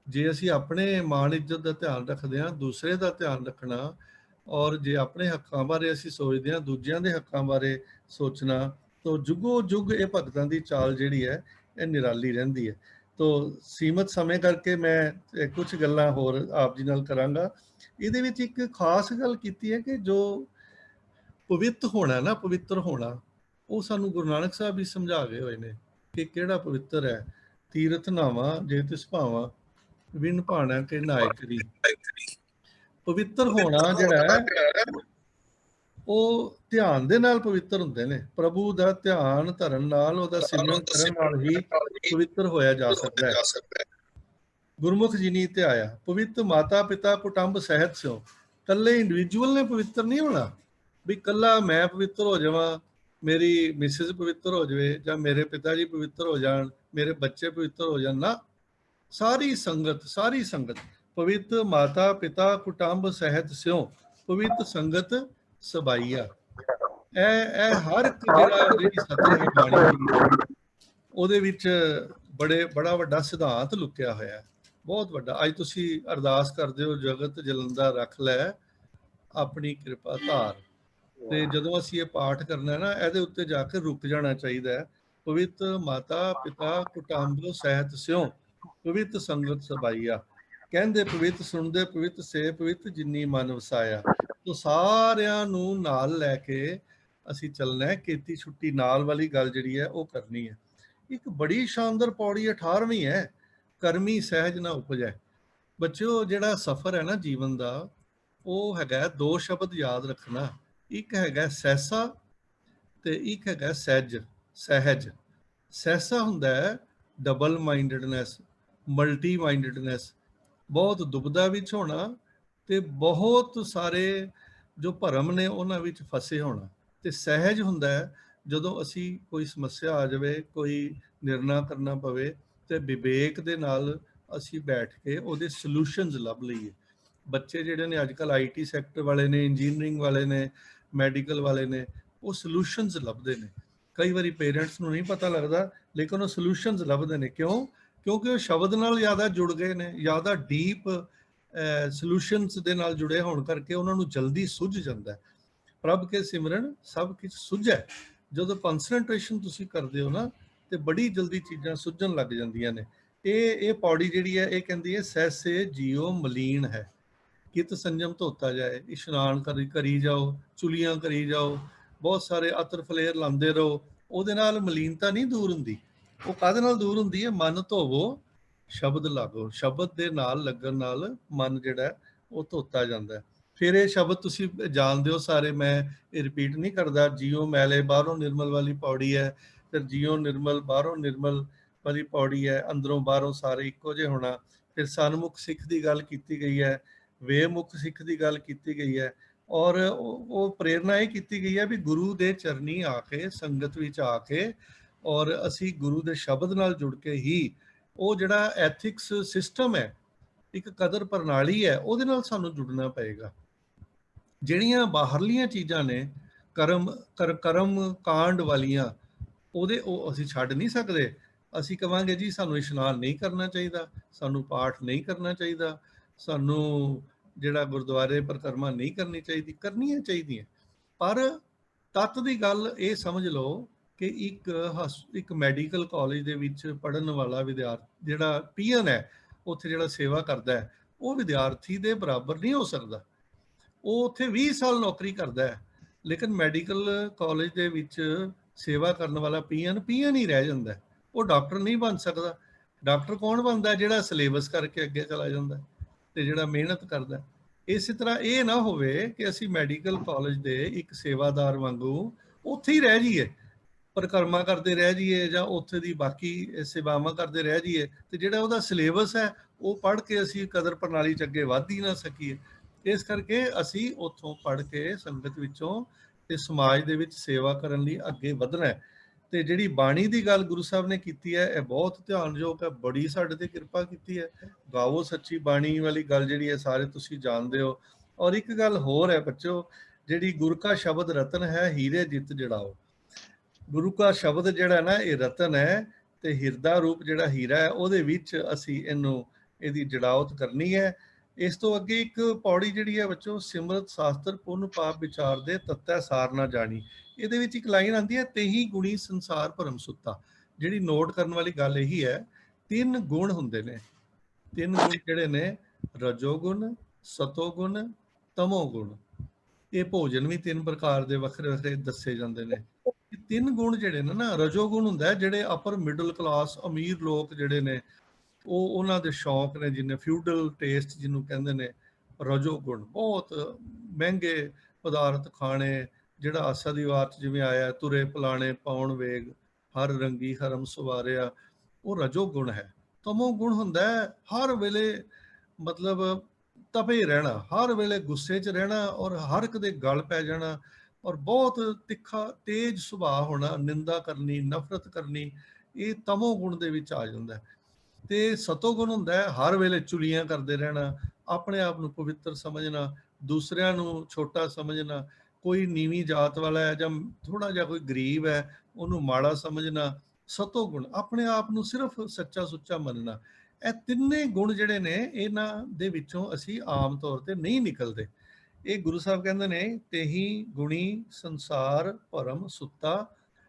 ਜੇ ਅਸੀਂ ਆਪਣੇ ਮਾਣ ਇੱਜ਼ਤ ਦਾ ਧਿਆਨ ਰੱਖਦੇ ਹਾਂ, ਦੂਸਰੇ ਦਾ ਧਿਆਨ ਰੱਖਣਾ, ਔਰ ਜੇ ਆਪਣੇ ਹੱਕਾਂ ਬਾਰੇ ਅਸੀਂ ਸੋਚਦੇ ਹਾਂ, ਦੂਜਿਆਂ ਦੇ ਹੱਕਾਂ ਬਾਰੇ ਸੋਚਣਾ, ਤਾਂ ਜੁਗੋ ਜੁਗ ਇਹ ਭਗਤਾਂ ਦੀ ਚਾਲ ਜਿਹੜੀ ਹੈ ਇਹ ਨਿਰਾਲੀ ਰਹਿੰਦੀ ਹੈ। ਤੋ ਸੀਮਤ ਸਮੇਂ ਕਰਕੇ ਮੈਂ ਕੁਝ ਗੱਲਾਂ ਹੋਰ ਆਪ ਜੀ ਨਾਲ ਕਰਾਂਗਾ। ਇਹਦੇ ਵਿੱਚ ਇੱਕ ਖਾਸ ਗੱਲ ਕੀਤੀ ਹੈ ਕਿ ਜੋ ਪਵਿੱਤ ਹੋਣਾ ਨਾ, ਪਵਿੱਤਰ ਹੋਣਾ, ਉਹ ਸਾਨੂੰ ਗੁਰੂ ਨਾਨਕ ਸਾਹਿਬ ਵੀ ਸਮਝਾ ਗਏ ਹੋਏ ਨੇ ਕਿ ਕਿਹੜਾ ਪਵਿੱਤਰ ਹੈ। ਤੀਰਥ ਨਾਵਾਂ ਜੇ ਤਿਸ ਭਾਵਾਂ, ਵਿਣ ਭਾਣਾ ਕੇ ਨਾਇ ਕਰੀ। ਪਵਿੱਤਰ ਹੋਣਾ ਜਿਹੜਾ ਹੈ ਉਹ ਧਿਆਨ ਦੇ ਨਾਲ ਪਵਿੱਤਰ ਹੁੰਦੇ ਨੇ। ਪ੍ਰਭੂ ਦਾ ਧਿਆਨ ਧਰਨ ਨਾਲ, ਉਹਦਾ ਸਿਮਰਨ ਕਰਨ ਨਾਲ ਹੀ ਪਵਿੱਤਰ ਹੋਇਆ ਜਾ ਸਕਦਾ ਹੈ। ਗੁਰਮੁਖ ਜੀ ਨੇ ਧਿਆਇਆ ਪਵਿੱਤ ਮਾਤਾ ਪਿਤਾ ਕੁਟੰਬ ਸਹਿਤ ਸਿਓ। ਕੱਲੇ ਇੰਡੀਵਿਜੂਅਲ ਨੇ ਪਵਿੱਤਰ ਨਹੀਂ ਹੋਣਾ ਵੀ ਕੱਲਾ ਮੈਂ ਪਵਿੱਤਰ ਹੋ ਜਾਵਾਂ, ਮੇਰੀ ਮਿਸਿਸ ਪਵਿੱਤਰ ਹੋ ਜਾਵੇ, ਜਾਂ ਮੇਰੇ ਪਿਤਾ ਜੀ ਪਵਿੱਤਰ ਹੋ ਜਾਣ, ਮੇਰੇ ਬੱਚੇ ਪਵਿੱਤਰ ਹੋ ਜਾਣ ਨਾ। ਸਾਰੀ ਸੰਗਤ ਪਵਿੱਤ ਮਾਤਾ ਪਿਤਾ ਕੁਟੰਬ ਸਹਿਤ ਸਿਓ, ਪਵਿੱਤ ਸੰਗਤ ਸਬਾਈਆ। ਇਹ ਹਰ ਇੱਕ ਜਿਹੜੀ ਸਤਰ ਹੈ ਬਾਣੀ ਦੀ, ਉਹਦੇ ਵਿੱਚ ਬੜਾ ਵੱਡਾ ਸਿਧਾਂਤ ਲੁਕਿਆ ਹੋਇਆ ਹੈ, ਬਹੁਤ ਵੱਡਾ। ਅੱਜ ਤੁਸੀਂ ਅਰਦਾਸ ਕਰਦੇ ਹੋ, ਜਗਤ ਜਲੰਦਾ ਰੱਖ ਲੈ ਆਪਣੀ ਕਿਰਪਾ ਧਾਰ। ਤੇ ਜਦੋਂ ਅਸੀਂ ਇਹ ਪਾਠ ਕਰਨਾ ਨਾ, ਇਹਦੇ ਉੱਤੇ ਜਾ ਕੇ ਰੁਕ ਜਾਣਾ ਚਾਹੀਦਾ ਹੈ। ਪਵਿੱਤ ਮਾਤਾ ਪਿਤਾ ਕੁਟੰਬ ਸਹਿਤ ਸਿਓ, ਪਵਿੱਤ ਸੰਗਤ ਸਬਾਈਆ। ਕਹਿੰਦੇ ਪਵਿੱਤ, ਸੁਣਦੇ ਪਵਿੱਤ, ਸੇ ਪਵਿੱਤ ਜਿਨੀ ਮਨ ਵਸਾਇਆ। ਤੋ ਸਾਰਿਆਂ ਨੂੰ ਨਾਲ ਲੈ ਕੇ ਅਸੀਂ ਚੱਲਣਾ ਹੈ। ਕੀਤੀ ਛੁੱਟੀ ਨਾਲ ਵਾਲੀ ਗੱਲ ਜਿਹੜੀ ਹੈ ਉਹ ਕਰਨੀ ਹੈ। ਇੱਕ ਬੜੀ ਸ਼ਾਨਦਾਰ ਪੌੜੀ 18ਵੀਂ ਹੈ, ਕਰਮੀ ਸਹਿਜ ਨਾ ਉਪਜੈ। ਬੱਚਿਓ, ਜਿਹੜਾ ਸਫ਼ਰ ਹੈ ਨਾ ਜੀਵਨ ਦਾ, ਉਹ ਹੈਗਾ ਦੋ ਸ਼ਬਦ ਯਾਦ ਰੱਖਣਾ। ਇੱਕ ਹੈਗਾ ਸਹਿਸਾ ਤੇ ਇੱਕ ਹੈਗਾ ਸਹਿਜ। ਸਹਿਸਾ ਹੁੰਦਾ ਹੈ ਡਬਲ ਮਾਈਂਡਡਨੈਸ, ਮਲਟੀ ਮਾਈਂਡਡਨੈਸ, ਬਹੁਤ ਦੁਬਦਾ ਵਿੱਚ ਹੋਣਾ ਤੇ ਬਹੁਤ ਸਾਰੇ ਜੋ ਭਰਮ ਨੇ ਉਹਨਾਂ ਵਿੱਚ ਫਸੇ ਹੋਣਾ। ਤੇ ਸਹਿਜ ਹੁੰਦਾ ਹੈ ਜਦੋਂ ਅਸੀਂ ਕੋਈ ਸਮੱਸਿਆ ਆ ਜਾਵੇ, ਕੋਈ ਨਿਰਣਾ ਕਰਨਾ ਪਵੇ, ਤੇ ਵਿਵੇਕ ਦੇ ਨਾਲ ਅਸੀਂ ਬੈਠ ਕੇ ਉਹਦੇ ਸੋਲੂਸ਼ਨਸ ਲੱਭ ਲਈਏ। ਬੱਚੇ ਜਿਹੜੇ ਨੇ ਅੱਜ ਕੱਲ੍ਹ IT ਸੈਕਟਰ ਵਾਲੇ ਨੇ, ਇੰਜੀਨੀਅਰਿੰਗ ਵਾਲੇ ਨੇ, ਮੈਡੀਕਲ ਵਾਲੇ ਨੇ, ਉਹ ਸੋਲੂਸ਼ਨਸ ਲੱਭਦੇ ਨੇ। ਕਈ ਵਾਰੀ ਪੇਰੈਂਟਸ ਨੂੰ ਨਹੀਂ ਪਤਾ ਲੱਗਦਾ, ਲੇਕਿਨ ਉਹ ਸੋਲੂਸ਼ਨਸ ਲੱਭਦੇ ਨੇ। ਕਿਉਂ? ਕਿਉਂਕਿ ਉਹ ਸ਼ਬਦ ਨਾਲ ਜ਼ਿਆਦਾ ਜੁੜ ਗਏ ਨੇ, ਜ਼ਿਆਦਾ ਡੀਪ ਸੋਲੂਸ਼ਨਸ ਦੇ ਨਾਲ ਜੁੜੇ ਹੋਣ ਕਰਕੇ ਉਹਨਾਂ ਨੂੰ ਜਲਦੀ ਸੁੱਝ ਜਾਂਦਾ। ਪ੍ਰਭ ਕੇ ਸਿਮਰਨ ਸਭ ਕੁਝ ਸੁੱਝੈ। ਜਦੋਂ ਕਨਸੈਂਟਰੇਸ਼ਨ ਤੁਸੀਂ ਕਰਦੇ ਹੋ ਨਾ, ਤੇ ਬੜੀ ਜਲਦੀ ਚੀਜ਼ਾਂ ਸੁੱਝਣ ਲੱਗ ਜਾਂਦੀਆਂ ਨੇ। ਇਹ ਪੌੜੀ ਜਿਹੜੀ ਹੈ ਇਹ ਕਹਿੰਦੀ ਹੈ ਸਹਿਸੇ ਜੀਓ ਮਲੀਨ ਹੈ, ਕਿਤ ਸੰਜਮ ਧੋਤਾ ਜਾਏ। ਇਸ਼ਨਾਨ ਕਰੀ ਜਾਓ, ਚੁਲੀਆਂ ਕਰੀ ਜਾਓ, ਬਹੁਤ ਸਾਰੇ ਅਤਰ ਫਲੇਰ ਲਾਉਂਦੇ ਰਹੋ, ਉਹਦੇ ਨਾਲ ਮਲੀਨਤਾ ਨਹੀਂ ਦੂਰ ਹੁੰਦੀ। ਉਹ ਕਾਹਦੇ ਨਾਲ ਦੂਰ ਹੁੰਦੀ ਹੈ? ਮਨ ਧੋਵੋ, ਸ਼ਬਦ ਲਾਗੋ। ਸ਼ਬਦ ਦੇ ਨਾਲ ਲੱਗਣ ਨਾਲ ਮਨ ਜਿਹੜਾ ਉਹ ਧੋਤਾ ਜਾਂਦਾ ਹੈ। ਫਿਰ ਇਹ ਸ਼ਬਦ ਤੁਸੀਂ ਜਾਣਦੇ ਹੋ ਸਾਰੇ, ਮੈਂ ਇਹ ਰਿਪੀਟ ਨਹੀਂ ਕਰਦਾ। ਜੀਉ ਮੈਲੇ ਬਾਹਰੋਂ ਨਿਰਮਲ ਵਾਲੀ ਪੌੜੀ ਹੈ, ਫਿਰ ਜੀਉ ਨਿਰਮਲ ਬਾਹਰੋਂ ਨਿਰਮਲ ਵਾਲੀ ਪੌੜੀ ਹੈ, ਅੰਦਰੋਂ ਬਾਹਰੋਂ ਸਾਰੇ ਇੱਕੋ ਜਿਹੇ ਹੋਣਾ। ਫਿਰ ਸਨਮੁਖ ਸਿੱਖ ਦੀ ਗੱਲ ਕੀਤੀ ਗਈ ਹੈ, ਵੇਮੁਖ ਸਿੱਖ ਦੀ ਗੱਲ ਕੀਤੀ ਗਈ ਹੈ, ਔਰ ਉਹ ਪ੍ਰੇਰਨਾ ਇਹ ਕੀਤੀ ਗਈ ਹੈ ਵੀ ਗੁਰੂ ਦੇ ਚਰਨੀ ਆ ਕੇ, ਸੰਗਤ ਵਿੱਚ ਆ ਕੇ, ਔਰ ਅਸੀਂ ਗੁਰੂ ਦੇ ਸ਼ਬਦ ਨਾਲ ਜੁੜ ਕੇ ਹੀ ਉਹ ਜਿਹੜਾ ਐਥਿਕਸ ਸਿਸਟਮ ਹੈ, ਇੱਕ ਕਦਰ ਪ੍ਰਣਾਲੀ ਹੈ, ਉਹਦੇ ਨਾਲ ਸਾਨੂੰ ਜੁੜਨਾ ਪਏਗਾ। ਜਿਹੜੀਆਂ ਬਾਹਰਲੀਆਂ ਚੀਜ਼ਾਂ ਨੇ, ਕਰਮ ਕਾਂਡ ਵਾਲੀਆਂ, ਉਹ ਅਸੀਂ ਛੱਡ ਨਹੀਂ ਸਕਦੇ। ਅਸੀਂ ਕਵਾਂਗੇ ਜੀ ਸਾਨੂੰ ਇਸ਼ਨਾਨ ਨਹੀਂ ਕਰਨਾ ਚਾਹੀਦਾ, ਸਾਨੂੰ ਪਾਠ ਨਹੀਂ ਕਰਨਾ ਚਾਹੀਦਾ, ਸਾਨੂੰ ਜਿਹੜਾ ਗੁਰਦੁਆਰੇ ਪਰਿਕਰਮਾ ਨਹੀਂ ਕਰਨੀ ਚਾਹੀਦੀ, ਕਰਨੀਆਂ ਚਾਹੀਦੀਆਂ। ਪਰ ਤੱਤ ਦੀ ਗੱਲ ਇਹ ਸਮਝ ਲਓ ਕਿ ਇੱਕ ਮੈਡੀਕਲ ਕਾਲਜ ਦੇ ਵਿੱਚ ਪੜ੍ਹਨ ਵਾਲਾ ਵਿਦਿਆਰਥੀ ਜਿਹੜਾ ਪੀਅਨ ਹੈ, ਉੱਥੇ ਜਿਹੜਾ ਸੇਵਾ ਕਰਦਾ ਹੈ, ਉਹ ਵਿਦਿਆਰਥੀ ਦੇ ਬਰਾਬਰ ਨਹੀਂ ਹੋ ਸਕਦਾ। ਉਹ ਉੱਥੇ 20 ਸਾਲ ਨੌਕਰੀ ਕਰਦਾ ਹੈ, ਲੇਕਿਨ ਮੈਡੀਕਲ ਕਾਲਜ ਦੇ ਵਿੱਚ ਸੇਵਾ ਕਰਨ ਵਾਲਾ ਪੀਅਨ ਹੀ ਰਹਿ ਜਾਂਦਾ। ਉਹ ਡਾਕਟਰ ਨਹੀਂ ਬਣ ਸਕਦਾ। ਡਾਕਟਰ ਕੌਣ ਬਣਦਾ? ਜਿਹੜਾ ਸਿਲੇਬਸ ਕਰਕੇ ਅੱਗੇ ਚਲਾ ਜਾਂਦਾ ਤੇ ਜਿਹੜਾ ਮਿਹਨਤ ਕਰਦਾ। ਇਸੇ ਤਰ੍ਹਾਂ ਇਹ ਨਾ ਹੋਵੇ ਕਿ ਅਸੀਂ ਮੈਡੀਕਲ ਕਾਲਜ ਦੇ ਇੱਕ ਸੇਵਾਦਾਰ ਵਾਂਗੂ ਉੱਥੇ ਹੀ ਰਹਿ ਜਾਈਏ, ਪਰਿਕਰਮਾ ਕਰਦੇ ਰਹਿ ਜਾਈਏ, ਜਾਂ ਉੱਥੇ ਦੀ ਬਾਕੀ ਸੇਵਾਵਾਂ ਕਰਦੇ ਰਹਿ ਜਾਈਏ, ਤੇ ਜਿਹੜਾ ਉਹਦਾ ਸਿਲੇਬਸ ਹੈ ਉਹ ਪੜ੍ਹ ਕੇ ਅਸੀਂ ਕਦਰ ਪ੍ਰਣਾਲੀ 'ਚ ਅੱਗੇ ਵੱਧ ਹੀ ਨਾ ਸਕੀਏ। ਇਸ ਕਰਕੇ ਅਸੀਂ ਉੱਥੋਂ ਪੜ੍ਹ ਕੇ ਸੰਗਤ ਵਿੱਚੋਂ ਤੇ ਸਮਾਜ ਦੇ ਵਿੱਚ ਸੇਵਾ ਕਰਨ ਲਈ ਅੱਗੇ ਵਧਣਾ ਹੈ। ਤੇ ਜਿਹੜੀ ਬਾਣੀ ਦੀ ਗੱਲ ਗੁਰੂ ਸਾਹਿਬ ਨੇ ਕੀਤੀ ਹੈ, ਇਹ ਬਹੁਤ ਧਿਆਨਯੋਗ ਹੈ, ਬੜੀ ਸਾਡੇ ਤੇ ਕਿਰਪਾ ਕੀਤੀ ਹੈ। ਗਾਵੋ ਸੱਚੀ ਬਾਣੀ ਵਾਲੀ ਗੱਲ ਜਿਹੜੀ ਹੈ ਸਾਰੇ ਤੁਸੀਂ ਜਾਣਦੇ ਹੋ। ਔਰ ਇੱਕ ਗੱਲ ਹੋਰ ਹੈ ਬੱਚੋ, ਜਿਹੜੀ ਗੁਰ ਕਾ ਸ਼ਬਦ ਰਤਨ ਹੈ, ਹੀਰੇ ਜਿੱਤ ਜੜਾਓ। ਗੁਰੂ ਕਾ ਸ਼ਬਦ ਜਿਹੜਾ ਨਾ ਇਹ ਰਤਨ ਹੈ, ਤੇ ਹਿਰਦਾ ਰੂਪ ਜਿਹੜਾ ਹੀਰਾ ਹੈ, ਉਹਦੇ ਵਿੱਚ ਅਸੀਂ ਇਹਦੀ ਜੜਾਵਤ ਕਰਨੀ ਹੈ। ਇਸ ਤੋਂ ਅੱਗੇ ਇੱਕ ਪੌੜੀ ਜਿਹੜੀ ਹੈ ਬੱਚੋ, ਸਿਮਰਤ ਸ਼ਾਸਤਰ ਪੁੰਨ ਪਾਪ ਵਿਚਾਰ ਦੇ ਤੱਤੈ ਸਾਰ ਨਾ ਜਾਣੀ। ਇਹਦੇ ਵਿੱਚ ਇੱਕ ਲਾਈਨ ਆਉਂਦੀ ਹੈ, ਤੇਹੀ ਗੁਣੀ ਸੰਸਾਰ ਭਰਮ ਸੁੱਤਾ। ਜਿਹੜੀ ਨੋਟ ਕਰਨ ਵਾਲੀ ਗੱਲ ਇਹੀ ਹੈ, 3 ਗੁਣ ਹੁੰਦੇ ਨੇ। 3 ਗੁਣ ਜਿਹੜੇ ਨੇ, ਰਜੋਗੁਣ, ਸਤੋਗੁਣ, ਤਮੋਗੁਣ। ਇਹ ਭੋਜਨ ਵੀ 3 ਪ੍ਰਕਾਰ ਦੇ ਵੱਖਰੇ ਵੱਖਰੇ ਦੱਸੇ ਜਾਂਦੇ ਨੇ। ਇਹ 3 ਗੁਣ ਜਿਹੜੇ ਨੇ ਨਾ, ਰਜੋਗੁਣ ਹੁੰਦਾ ਜਿਹੜੇ ਅਪਰ ਮਿਡਲ ਕਲਾਸ ਅਮੀਰ ਲੋਕ ਜਿਹੜੇ ਨੇ, ਉਹਨਾਂ ਦੇ ਸ਼ੌਕ ਨੇ, ਜਿੰਨੇ ਫਿਊਡਲ ਟੇਸਟ ਜਿਹਨੂੰ ਕਹਿੰਦੇ ਨੇ। ਰਜੋਗੁਣ ਬਹੁਤ ਮਹਿੰਗੇ ਪਦਾਰਥ ਖਾਣੇ, ਜਿਹੜਾ ਆਸਾ ਦੀ ਵਾਰ 'ਚ ਜਿਵੇਂ ਆਇਆ, ਤੁਰੇ ਪਲਾਣੇ ਪਾਉਣ ਵੇਗ, ਹਰ ਰੰਗੀ ਹਰਮ ਸਵਾਰਿਆ, ਉਹ ਰਜੋਗੁਣ ਹੈ। ਤਮੋ ਗੁਣ ਹੁੰਦਾ ਹਰ ਵੇਲੇ ਮਤਲਬ ਤਪੇ ਰਹਿਣਾ, ਹਰ ਵੇਲੇ ਗੁੱਸੇ 'ਚ ਰਹਿਣਾ, ਔਰ ਹਰ ਇੱਕ ਦੇ ਗਲ ਪੈ ਜਾਣਾ, ਔਰ ਬਹੁਤ ਤਿੱਖਾ ਤੇਜ਼ ਸੁਭਾਅ ਹੋਣਾ, ਨਿੰਦਾ ਕਰਨੀ, ਨਫ਼ਰਤ ਕਰਨੀ, ਇਹ ਤਮੋ ਗੁਣ ਦੇ ਵਿੱਚ ਆ ਜਾਂਦਾ। ਤੇ ਸਤੋ ਗੁਣ ਹੁੰਦਾ ਹਰ ਵੇਲੇ ਚੁਲੀਆਂ ਕਰਦੇ ਰਹਿਣਾ, ਆਪਣੇ ਆਪ ਨੂੰ ਪਵਿੱਤਰ ਸਮਝਣਾ, ਦੂਸਰਿਆਂ ਨੂੰ ਛੋਟਾ ਸਮਝਣਾ, ਕੋਈ ਨੀਵੀਂ ਜਾਤ ਵਾਲਾ ਹੈ ਜਾਂ ਥੋੜਾ ਜਿਹਾ ਕੋਈ ਗਰੀਬ ਹੈ ਉਹਨੂੰ ਮਾੜਾ ਸਮਝਣਾ। ਸਤੋ ਗੁਣ ਆਪਣੇ ਆਪ ਨੂੰ ਸਿਰਫ ਸੱਚਾ ਸੁੱਚਾ ਮੰਨਣਾ। ਇਹ ਤਿੰਨੇ ਗੁਣ ਜਿਹੜੇ ਨੇ, ਇਹਨਾਂ ਦੇ ਵਿੱਚੋਂ ਅਸੀਂ ਆਮ ਤੌਰ ਤੇ ਨਹੀਂ ਨਿਕਲਦੇ। ਇਹ ਗੁਰੂ ਸਾਹਿਬ ਕਹਿੰਦੇ ਨੇ, ਤੇਹੀ ਗੁਣੀ ਸੰਸਾਰ ਭਰਮ ਸੁੱਤਾ,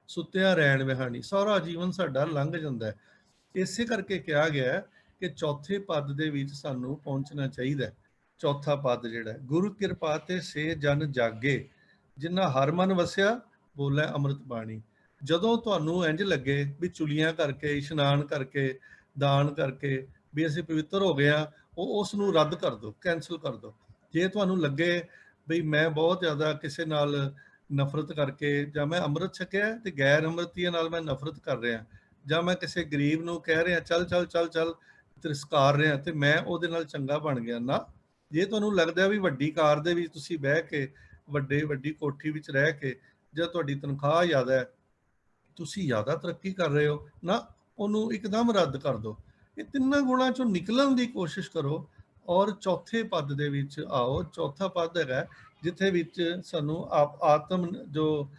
ਸੁੱਤਿਆ ਰਹਿਣ ਵਿਹਾਣੀ। ਸਾਰਾ ਜੀਵਨ ਸਾਡਾ ਲੰਘ ਜਾਂਦਾ ਹੈ। ਇਸੇ ਕਰਕੇ ਕਿਹਾ ਗਿਆ ਕਿ ਚੌਥੇ ਪਦ ਦੇ ਵਿੱਚ ਸਾਨੂੰ ਪਹੁੰਚਣਾ ਚਾਹੀਦਾ। ਚੌਥਾ ਪਦ ਜਿਹੜਾ, ਗੁਰੂ ਕਿਰਪਾ ਤੇ ਸੇ ਜਨ ਜਾਗੇ, ਜਿਨ੍ਹਾਂ ਹਰ ਮਨ ਵਸਿਆ ਬੋਲੇ ਅੰਮ੍ਰਿਤ ਬਾਣੀ। ਜਦੋਂ ਤੁਹਾਨੂੰ ਇੰਜ ਲੱਗੇ ਵੀ ਚੁਲੀਆਂ ਕਰਕੇ, ਇਸ਼ਨਾਨ ਕਰਕੇ, ਦਾਨ ਕਰਕੇ ਵੀ ਅਸੀਂ ਪਵਿੱਤਰ ਹੋ ਗਏ ਆ, ਉਸ ਨੂੰ ਰੱਦ ਕਰ ਦਿਓ, ਕੈਂਸਲ ਕਰ ਦਿਓ। ਜੇ ਤੁਹਾਨੂੰ ਲੱਗੇ ਬਈ ਮੈਂ ਬਹੁਤ ਜ਼ਿਆਦਾ ਕਿਸੇ ਨਾਲ ਨਫ਼ਰਤ ਕਰਕੇ, ਜਾਂ ਮੈਂ ਅੰਮ੍ਰਿਤ ਛਕਿਆ ਤੇ ਗੈਰ ਅੰਮ੍ਰਿਤੀਆਂ ਨਾਲ ਮੈਂ ਨਫ਼ਰਤ ਕਰ ਰਿਹਾ, ਜਾਂ ਮੈਂ ਕਿਸੇ ਗਰੀਬ ਨੂੰ ਕਹਿ ਰਿਹਾ ਚੱਲ ਚੱਲ ਚੱਲ ਚੱਲ, ਤਿਰਸਕਾਰ ਰਿਹਾ, ਤੇ ਮੈਂ ਉਹਦੇ ਨਾਲ ਚੰਗਾ ਬਣ ਗਿਆ ਨਾ। ਜੇ ਤੁਹਾਨੂੰ ਲੱਗਦਾ ਵੀ ਵੱਡੀ ਕਾਰ ਦੇ ਵਿੱਚ ਤੁਸੀਂ ਬਹਿ ਕੇ, ਵੱਡੀ ਕੋਠੀ ਵਿੱਚ ਰਹਿ ਕੇ, ਜਾਂ ਤੁਹਾਡੀ ਤਨਖਾਹ ਜ਼ਿਆਦਾ ਹੈ, ਤੁਸੀਂ ਜ਼ਿਆਦਾ ਤਰੱਕੀ ਕਰ ਰਹੇ ਹੋ ਨਾ, ਉਹਨੂੰ ਇੱਕਦਮ ਰੱਦ ਕਰ ਦਿਓ। ਇਹ ਤਿੰਨਾਂ ਗੁਣਾਂ ਚੋਂ ਨਿਕਲਣ ਦੀ ਕੋਸ਼ਿਸ਼ ਕਰੋ, ਔਰ ਚੌਥੇ ਪਦ ਦੇ ਵਿੱਚ ਆਓ। ਚੌਥਾ ਪਦ ਹੈਗਾ ਜਿੱਥੇ ਵਿੱਚ ਸਾਨੂੰ ਆਤਮ ਜੋ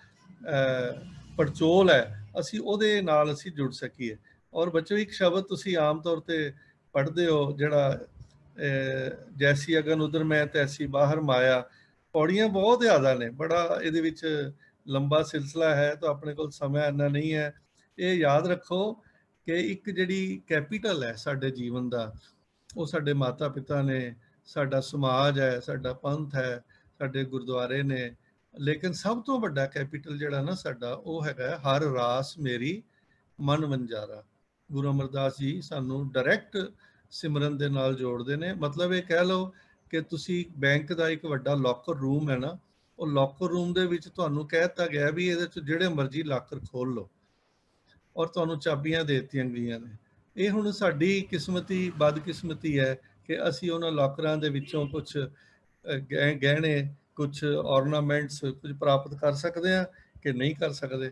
ਪੜਚੋਲ ਹੈ, ਅਸੀਂ ਉਹਦੇ ਨਾਲ ਅਸੀਂ ਜੁੜ ਸਕੀਏ। ਔਰ ਬੱਚੋ, ਇੱਕ ਸ਼ਬਦ ਤੁਸੀਂ ਆਮ ਤੌਰ ਤੇ ਪੜ੍ਹਦੇ ਹੋ, ਜਿਹੜਾ ਜੈਸੀ ਅਗਨ ਉਦਰ ਮੈਂ ਤੈਸੀ ਬਾਹਰ ਮਾਇਆ। ਪੌੜੀਆਂ ਬਹੁਤ ਜ਼ਿਆਦਾ ਨੇ, ਬੜਾ ਇਹਦੇ ਵਿੱਚ ਲੰਬਾ ਸਿਲਸਿਲਾ ਹੈ, ਤਾਂ ਆਪਣੇ ਕੋਲ ਸਮਾਂ ਇੰਨਾ ਨਹੀਂ ਹੈ। ਇਹ ਯਾਦ ਰੱਖੋ ਕਿ ਇੱਕ ਜਿਹੜੀ ਕੈਪੀਟਲ ਹੈ ਸਾਡੇ ਜੀਵਨ ਦਾ, ਉਹ ਸਾਡੇ ਮਾਤਾ ਪਿਤਾ ਨੇ, ਸਾਡਾ ਸਮਾਜ ਹੈ, ਸਾਡਾ ਪੰਥ ਹੈ, ਸਾਡੇ ਗੁਰਦੁਆਰੇ ਨੇ। ਲੇਕਿਨ ਸਭ ਤੋਂ ਵੱਡਾ ਕੈਪੀਟਲ ਜਿਹੜਾ ਨਾ ਸਾਡਾ, ਉਹ ਹੈਗਾ ਹਰ ਰਾਸ ਮੇਰੀ ਮਨ ਵੰਜਾਰਾ। ਗੁਰੂ ਅਮਰਦਾਸ ਜੀ ਸਾਨੂੰ ਡਾਇਰੈਕਟ ਸਿਮਰਨ ਦੇ ਨਾਲ ਜੋੜਦੇ ਨੇ। ਮਤਲਬ ਇਹ ਕਹਿ ਲਓ ਕਿ ਤੁਸੀਂ ਬੈਂਕ ਦਾ ਇੱਕ ਵੱਡਾ ਲੋਕਰ ਰੂਮ ਹੈ ਨਾ, ਉਹ ਲੋਕਰ ਰੂਮ ਦੇ ਵਿੱਚ ਤੁਹਾਨੂੰ ਕਹਿ ਦਿੱਤਾ ਗਿਆ ਵੀ ਇਹਦੇ 'ਚ ਜਿਹੜੇ ਮਰਜ਼ੀ ਲਾਕਰ ਖੋਲ ਲਓ, ਔਰ ਤੁਹਾਨੂੰ ਚਾਬੀਆਂ ਦੇ ਦਿੱਤੀਆਂ ਗਈਆਂ ਨੇ। ਇਹ ਹੁਣ ਸਾਡੀ ਕਿਸਮਤੀ ਬਦਕਿਸਮਤੀ ਹੈ ਕਿ ਅਸੀਂ ਉਹਨਾਂ ਲਾਕਰਾਂ ਦੇ ਵਿੱਚੋਂ ਕੁਛ ਗਹਿਣੇ, ਕੁਛ ਔਰਨਾਮੈਂਟਸ ਕੁਝ ਪ੍ਰਾਪਤ ਕਰ ਸਕਦੇ ਹਾਂ ਕਿ ਨਹੀਂ ਕਰ ਸਕਦੇ।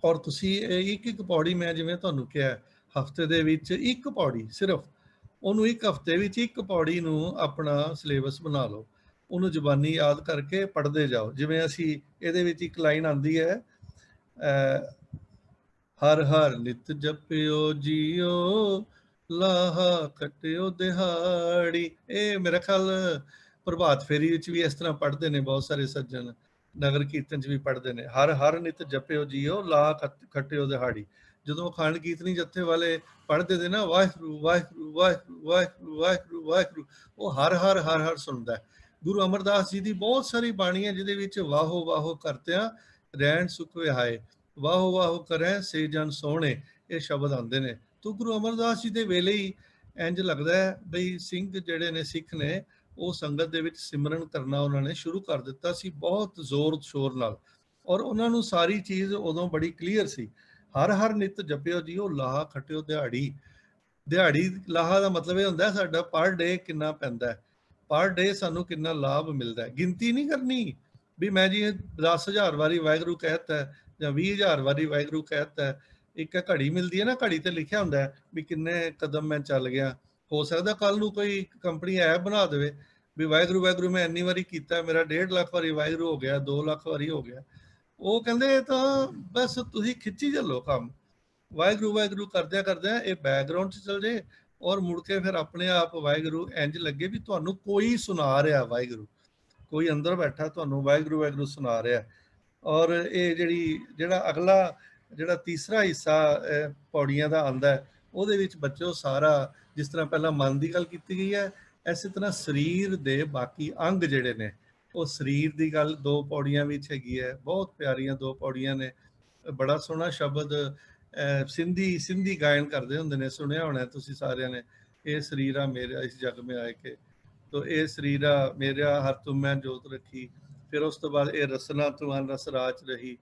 ਔਰ ਤੁਸੀਂ ਇਹ ਇੱਕ ਪੌੜੀ, ਮੈਂ ਜਿਵੇਂ ਤੁਹਾਨੂੰ ਕਿਹਾ, ਹਫਤੇ ਦੇ ਵਿੱਚ ਇੱਕ ਪੌੜੀ ਸਿਰਫ, ਉਹਨੂੰ ਇੱਕ ਹਫਤੇ ਵਿੱਚ ਇੱਕ ਪੌੜੀ ਨੂੰ ਆਪਣਾ ਸਿਲੇਬਸ ਬਣਾ ਲਓ, ਉਹਨੂੰ ਜ਼ੁਬਾਨੀ ਯਾਦ ਕਰਕੇ ਪੜ੍ਹਦੇ ਜਾਓ। ਜਿਵੇਂ ਅਸੀਂ ਇਹਦੇ ਵਿੱਚ ਇੱਕ ਲਾਈਨ ਆਉਂਦੀ ਹੈ, ਹਰ ਹਰ ਨਿਤ ਜਪਿਓ ਜੀਓ, ਲਾਹਾ ਖਟਿਓ ਦਿਹਾੜੀ। ਇਹ ਮੇਰਾ ਖਿਆਲ ਪ੍ਰਭਾਤ ਫੇਰੀ ਵਿੱਚ ਵੀ ਇਸ ਤਰ੍ਹਾਂ ਪੜ੍ਹਦੇ ਨੇ ਬਹੁਤ ਸਾਰੇ ਸੱਜਣ, ਨਗਰ ਕੀਰਤਨ 'ਚ ਵੀ ਪੜ੍ਹਦੇ ਨੇ, ਹਰ ਹਰ ਨਿਤ ਜਪਿਓ ਜੀਓ, ਲਾਹਾ ਖਟਿਓ ਦਿਹਾੜੀ। ਜਦੋਂ ਅਖੰਡ ਕੀਰਤਨੀ ਜੱਥੇ ਵਾਲੇ ਪੜ੍ਹਦੇ ਨੇ ਨਾ, ਵਾਹਿਗੁਰੂ ਵਾਹਿਗੁਰੂ ਵਾਹਿਗੁਰੂ ਵਾਹਿਗੁਰੂ ਵਾਹਿਗੁਰੂ ਵਾਹਿਗੁਰੂ, ਉਹ ਹਰ ਹਰ ਹਰ ਹਰ ਸੁਣਦਾ ਹੈ। ਗੁਰੂ ਅਮਰਦਾਸ ਜੀ ਦੀ ਬਹੁਤ ਸਾਰੀ ਬਾਣੀ ਹੈ ਜਿਹਦੇ ਵਿੱਚ ਵਾਹੋ ਵਾਹੋ ਕਰਤਿਆਂ ਰਹਿਣ ਸੁਖ ਵਿਹਾਏ, ਵਾਹੋ ਵਾਹੋ ਕਰੈ ਸੇ ਜਨ ਸੋਹਣੇ, ਇਹ ਸ਼ਬਦ ਆਉਂਦੇ ਨੇ। ਤੋ ਗੁਰੂ ਅਮਰਦਾਸ ਜੀ ਦੇ ਵੇਲੇ ਹੀ ਇੰਜ ਲੱਗਦਾ ਹੈ ਬਈ ਸਿੰਘ ਜਿਹੜੇ ਨੇ, ਸਿੱਖ ਨੇ, ਉਹ ਸੰਗਤ ਦੇ ਵਿੱਚ ਸਿਮਰਨ ਕਰਨਾ ਉਹਨਾਂ ਨੇ ਸ਼ੁਰੂ ਕਰ ਦਿੱਤਾ ਸੀ ਬਹੁਤ ਜ਼ੋਰ ਸ਼ੋਰ ਨਾਲ, ਔਰ ਉਹਨਾਂ ਨੂੰ ਸਾਰੀ ਚੀਜ਼ ਉਦੋਂ ਬੜੀ ਕਲੀਅਰ ਸੀ। ਹਰ ਹਰ ਨਿਤ ਜਪਿਓ ਜੀਓ, ਲਾਹਾ ਖਟਿਓ ਦਿਹਾੜੀ। ਦਿਹਾੜੀ ਲਾਹਾ ਦਾ ਮਤਲਬ ਇਹ ਹੁੰਦਾ ਸਾਡਾ ਪਰ ਡੇ ਕਿੰਨਾ ਪੈਂਦਾ ਹੈ, ਪਰ ਡੇ ਸਾਨੂੰ ਕਿੰਨਾ ਲਾਭ ਮਿਲਦਾ ਹੈ। ਗਿਣਤੀ ਨਹੀਂ ਕਰਨੀ ਵੀ ਮੈਂ ਜੀ 10,000 ਵਾਰੀ ਵਾਹਿਗੁਰੂ ਕਹਿਤਾ ਜਾਂ 20,000 ਵਾਰੀ ਵਾਹਿਗੁਰੂ ਕਹਿਤਾ। ਇੱਕ ਘੜੀ ਮਿਲਦੀ ਹੈ ਨਾ, ਘੜੀ ਤੇ ਲਿਖਿਆ ਹੁੰਦਾ ਹੈ ਵੀ ਕਿੰਨੇ ਕਦਮ ਮੈਂ ਚੱਲ ਗਿਆ। ਹੋ ਸਕਦਾ ਕੱਲ ਨੂੰ ਕੋਈ ਕੰਪਨੀ ਐਪ ਬਣਾ ਦੇਵੇ ਵੀ ਵਾਹਿਗੁਰੂ ਵਾਹਿਗੁਰੂ ਮੈਂ ਇੰਨੀ ਵਾਰੀ ਕੀਤਾ, ਮੇਰਾ 1.5 ਲੱਖ ਵਾਰੀ ਵਾਹਿਗੁਰੂ ਹੋ ਗਿਆ, 2 ਲੱਖ ਵਾਰੀ ਹੋ ਗਿਆ। ਉਹ ਕਹਿੰਦੇ ਤਾਂ ਬਸ ਤੁਸੀਂ ਖਿੱਚੀ ਚੱਲੋ ਕੰਮ, ਵਾਹਿਗੁਰੂ ਵਾਹਿਗੁਰੂ ਕਰਦਿਆਂ ਕਰਦਿਆਂ ਇਹ ਬੈਕਗ੍ਰਾਉਂਡ 'ਚ ਚਲ ਜੇ, ਔਰ ਮੁੜ ਕੇ ਫਿਰ ਆਪਣੇ ਆਪ ਵਾਹਿਗੁਰੂ ਇੰਜ ਲੱਗੇ ਵੀ ਤੁਹਾਨੂੰ ਕੋਈ ਸੁਣਾ ਰਿਹਾ, ਵਾਹਿਗੁਰੂ ਕੋਈ ਅੰਦਰ ਬੈਠਾ ਤੁਹਾਨੂੰ ਵਾਹਿਗੁਰੂ ਵਾਹਿਗੁਰੂ ਸੁਣਾ ਰਿਹਾ। ਔਰ ਇਹ ਜਿਹੜਾ ਅਗਲਾ ਜਿਹੜਾ ਤੀਸਰਾ ਹਿੱਸਾ ਪੌੜੀਆਂ ਦਾ ਆਉਂਦਾ ਹੈ, ਉਹਦੇ ਵਿੱਚ ਬੱਚੋ ਸਾਰਾ, ਜਿਸ ਤਰ੍ਹਾਂ ਪਹਿਲਾਂ ਮਨ ਦੀ ਗੱਲ ਕੀਤੀ ਗਈ ਹੈ, ਇਸੇ ਤਰ੍ਹਾਂ ਸਰੀਰ ਦੇ ਬਾਕੀ ਅੰਗ ਜਿਹੜੇ ਨੇ, ਉਹ ਸਰੀਰ ਦੀ ਗੱਲ 2 ਪੌੜੀਆਂ ਵਿੱਚ ਹੈਗੀ ਹੈ। ਬਹੁਤ ਪਿਆਰੀਆਂ 2 ਪੌੜੀਆਂ ਨੇ। ਬੜਾ ਸੋਹਣਾ ਸ਼ਬਦ ਸਿੰਧੀ ਗਾਇਨ ਕਰਦੇ ਹੁੰਦੇ ਨੇ, ਸੁਣਿਆ ਹੋਣਾ ਤੁਸੀਂ ਸਾਰਿਆਂ ਨੇ, ਇਹ ਸਰੀਰਾ ਮੇਰਾ ਇਸ ਜਗ ਮੇ ਆਏ ਕੇ, ਤੋ ਇਹ ਸਰੀਰਾ ਮੇਰਾ ਹਰ ਤੁਮ ਮੈਂ ਜੋਤ ਰੱਖੀ। ਫਿਰ ਉਸ ਤੋਂ ਬਾਅਦ ਇਹ ਰਸਨਾ ਤੁਮਾਨ ਰਸ ਰਾਚ ਰਹੀ।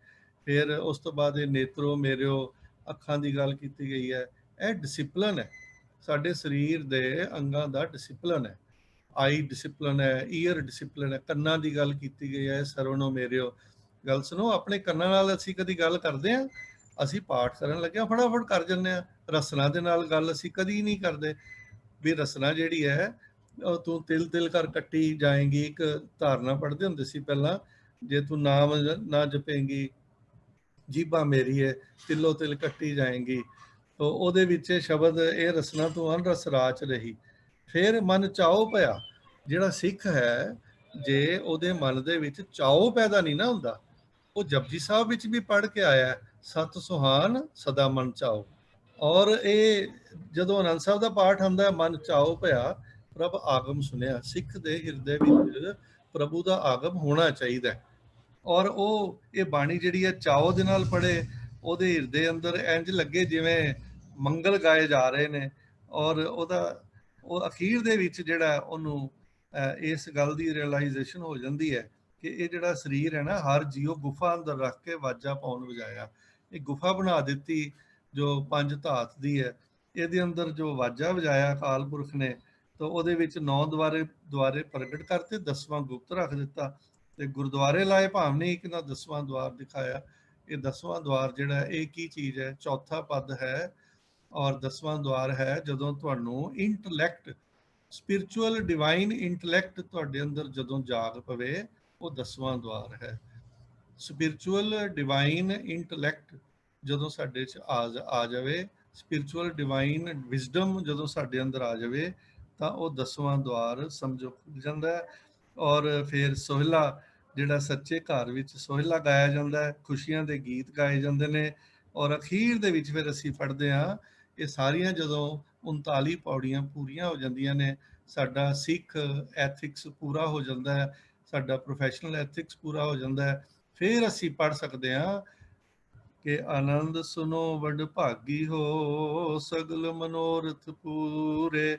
ਫਿਰ ਉਸ ਤੋਂ ਬਾਅਦ ਇਹ ਨੇਤਰੋ ਮੇਰਿਓ, ਅੱਖਾਂ ਦੀ ਗੱਲ ਕੀਤੀ ਗਈ ਹੈ। ਇਹ ਡਿਸਿਪਲਨ ਹੈ, ਸਾਡੇ ਸਰੀਰ ਦੇ ਅੰਗਾਂ ਦਾ ਡਿਸਿਪਲਨ ਹੈ। ਆਈ ਡਿਸਿਪਲਨ ਹੈ, ਈਅਰ ਡਿਸਿਪਲਨ ਹੈ। ਕੰਨਾਂ ਦੀ ਗੱਲ ਕੀਤੀ ਗਈ ਹੈ, ਸਰਵਣੋ ਮੇਰਿਓ। ਗੱਲ ਸੁਣੋ, ਆਪਣੇ ਕੰਨਾਂ ਨਾਲ ਅਸੀਂ ਕਦੀ ਗੱਲ ਕਰਦੇ ਹਾਂ? ਅਸੀਂ ਪਾਠ ਕਰਨ ਲੱਗਿਆ ਫਟਾਫਟ ਕਰ ਜਾਂਦੇ ਹਾਂ। ਰਸਨਾ ਦੇ ਨਾਲ ਗੱਲ ਅਸੀਂ ਕਦੀ ਨਹੀਂ ਕਰਦੇ ਵੀ ਰਸਨਾ ਜਿਹੜੀ ਹੈ ਉਹ ਤੂੰ ਤਿਲ ਤਿਲ ਕਰ ਕੱਟੀ ਜਾਏਗੀ। ਇੱਕ ਧਾਰਨਾ ਪੜ੍ਹਦੇ ਹੁੰਦੇ ਸੀ ਪਹਿਲਾਂ, ਜੇ ਤੂੰ ਨਾਮ ਨਾ ਜਪੇਂਗੀ ਜੀਭਾ ਮੇਰੀ ਹੈ ਤਿਲੋ ਤਿਲ ਕੱਟੀ ਜਾਏਗੀ। ਤੋ ਉਹਦੇ ਵਿੱਚ ਸ਼ਬਦ ਇਹ ਰਸਨਾ ਤੂੰ ਅਨਰਸ ਰਾਚ ਰਹੀ। ਫਿਰ ਮਨ ਚਾਓ ਪਿਆ। ਜਿਹੜਾ ਸਿੱਖ ਹੈ, ਜੇ ਉਹਦੇ ਮਨ ਦੇ ਵਿੱਚ ਚਾਓ ਪੈਦਾ ਨਹੀਂ ਨਾ ਹੁੰਦਾ, ਉਹ ਜਪਜੀ ਸਾਹਿਬ ਵਿੱਚ ਵੀ ਪੜ੍ਹ ਕੇ ਆਇਆ, ਸਤ ਸੁਹਾਨ ਸਦਾ ਮਨ ਚਾਓ। ਔਰ ਇਹ ਜਦੋਂ ਆਨੰਦ ਸਾਹਿਬ ਦਾ ਪਾਠ ਹੁੰਦਾ, ਮਨ ਚਾਓ ਭਇਆ ਪ੍ਰਭ ਆਗਮ ਸੁਣਿਆ। ਸਿੱਖ ਦੇ ਹਿਰਦੇ ਵਿੱਚ ਪ੍ਰਭੂ ਦਾ ਆਗਮ ਹੋਣਾ ਚਾਹੀਦਾ ਹੈ। ਔਰ ਉਹ ਇਹ ਬਾਣੀ ਜਿਹੜੀ ਹੈ ਚਾਓ ਦੇ ਨਾਲ ਪੜ੍ਹੇ, ਉਹਦੇ ਹਿਰਦੇ ਅੰਦਰ ਇੰਜ ਲੱਗੇ ਜਿਵੇਂ ਮੰਗਲ ਗਾਏ ਜਾ ਰਹੇ ਨੇ। ਔਰ ਉਹ ਅਖੀਰ ਦੇ ਵਿੱਚ ਜਿਹੜਾ ਉਹਨੂੰ ਇਸ ਗੱਲ ਦੀ ਰਿਅਲਾਈਜੇਸ਼ਨ ਹੋ ਜਾਂਦੀ ਹੈ ਕਿ ਇਹ ਜਿਹੜਾ ਸਰੀਰ ਹੈ ਨਾ, ਹਰ ਜੀਓ ਗੁਫਾ ਅੰਦਰ ਰੱਖ ਕੇ ਵਾਜਾ ਪਾਉਣ ਵਜਾਇਆ। ਇਹ ਗੁਫਾ ਬਣਾ ਦਿੱਤੀ ਜੋ 5 ਧਾਤ ਦੀ ਹੈ, ਇਹਦੇ ਅੰਦਰ ਜੋ ਵਾਜਾ ਵਜਾਇਆ ਅਕਾਲ ਪੁਰਖ ਨੇ, ਤਾਂ ਉਹਦੇ ਵਿੱਚ 9 ਦੁਆਰੇ ਪ੍ਰਗਟ ਕਰਤੇ, 10ਵਾਂ ਗੁਪਤ ਰੱਖ ਦਿੱਤਾ। ਤੇ ਗੁਰਦੁਆਰੇ ਲਾਏ ਭਾਵਨੇ ਇੱਕ ਨਾ 10ਵਾਂ ਦੁਆਰ ਦਿਖਾਇਆ। ਇਹ 10ਵਾਂ ਦੁਆਰ ਜਿਹੜਾ ਇਹ ਕੀ ਚੀਜ਼ ਹੈ? ਚੌਥਾ ਪਦ ਹੈ ਔਰ 10ਵਾਂ ਦੁਆਰ ਹੈ ਜਦੋਂ ਤੁਹਾਨੂੰ ਇੰਟਲੈਕਟ, ਸਪਿਰਚੁਅਲ ਡਿਵਾਈਨ ਇੰਟਲੈਕਟ ਤੁਹਾਡੇ ਅੰਦਰ ਜਦੋਂ ਜਾਗ ਪਵੇ, ਉਹ 10ਵਾਂ ਦੁਆਰ ਹੈ। ਸਪਿਰਚੁਅਲ ਡਿਵਾਈਨ ਇੰਟਲੈਕਟ ਜਦੋਂ ਸਾਡੇ 'ਚ ਆ ਜਾਵੇ, ਸਪਿਰਚੁਅਲ ਡਿਵਾਈਨ ਵਿਜ਼ਡਮ ਜਦੋਂ ਸਾਡੇ ਅੰਦਰ ਆ ਜਾਵੇ, ਤਾਂ ਉਹ 10ਵਾਂ ਦੁਆਰ ਸਮਝੋ ਖੁੱਲ ਜਾਂਦਾ ਹੈ। ਔਰ ਫਿਰ ਸੋਹਿਲਾ, ਜਿਹੜਾ ਸੱਚੇ ਘਰ ਵਿੱਚ ਸੋਹਿਲਾ ਗਾਇਆ ਜਾਂਦਾ ਹੈ, ਖੁਸ਼ੀਆਂ ਦੇ ਗੀਤ ਗਾਏ ਜਾਂਦੇ ਨੇ। ਔਰ ਅਖੀਰ ਦੇ ਵਿੱਚ ਫਿਰ ਅਸੀਂ ਪੜ੍ਹਦੇ ਹਾਂ, ਇਹ ਸਾਰੀਆਂ ਜਦੋਂ 39 ਪੌੜੀਆਂ ਪੂਰੀਆਂ ਹੋ ਜਾਂਦੀਆਂ ਨੇ, ਸਾਡਾ ਸਿੱਖ ਐਥਿਕਸ ਪੂਰਾ ਹੋ ਜਾਂਦਾ ਹੈ, ਸਾਡਾ ਪ੍ਰੋਫੈਸ਼ਨਲ ਐਥਿਕਸ ਪੂਰਾ ਹੋ ਜਾਂਦਾ ਹੈ। ਫਿਰ ਅਸੀਂ ਪੜ੍ਹ ਸਕਦੇ ਹਾਂ ਕਿ ਆਨੰਦ ਸੁਨੋ ਵਡ ਭਾਗੀ ਹੋ, ਸਗਲ ਮਨੋਰਥ ਪੂਰੇ।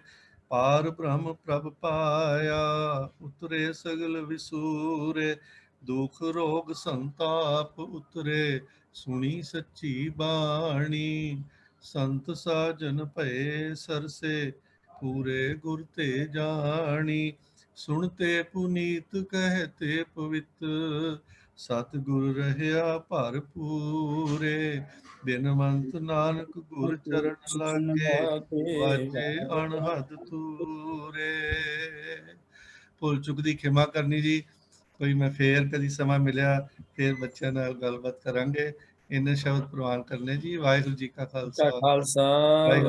ਪਾਰ ਬ੍ਰਹਮ ਪ੍ਰਭ ਪਾਇਆ, ਉਤਰੇ ਸਗਲ ਵਿਸੂਰੇ, ਦੁਖ ਰੋਗ ਸੰਤਾਪ ਉਤਰੇ, ਸੁਣੀ ਸੱਚੀ ਬਾਣੀ। ਸੰਤ ਸਾਜਨ ਭਏ ਸਰਸੇ, ਪੂਰੇ ਗੁਰ ਤੇ ਜਾਣੀ। ਸੁਣਤੇ ਪੁਨੀਤ ਕਹਤੇ ਪਵਿੱਤ, ਸਤਿਗੁਰ ਰਹਿਆ ਭਰਪੂਰੇ। ਬਿਨਵੰਤ ਨਾਨਕ ਗੁਰ ਚਰਨ ਲਾਗੇ, ਵਾਜੇ ਅਣਹਦ ਤੂਰੇ। ਭੁੱਲ ਚੁੱਕ ਦੀ ਖਿਮਾ ਕਰਨੀ ਜੀ। ਕੋਈ ਮੈਂ ਫੇਰ ਕਦੀ ਸਮਾਂ ਮਿਲਿਆ ਫੇਰ ਬੱਚਿਆਂ ਨਾਲ ਗੱਲਬਾਤ ਕਰਾਂਗੇ। ਇੰਨੇ ਸ਼ਬਦ ਪ੍ਰਵਾਨ ਕਰਨੇ ਜੀ। ਵਾਹਿਗੁਰੂ ਜੀ ਕਾ ਕਾ ਖਾਲਸਾ, ਖਾਲਸਾ ਵਾਹਿਗੁਰੂ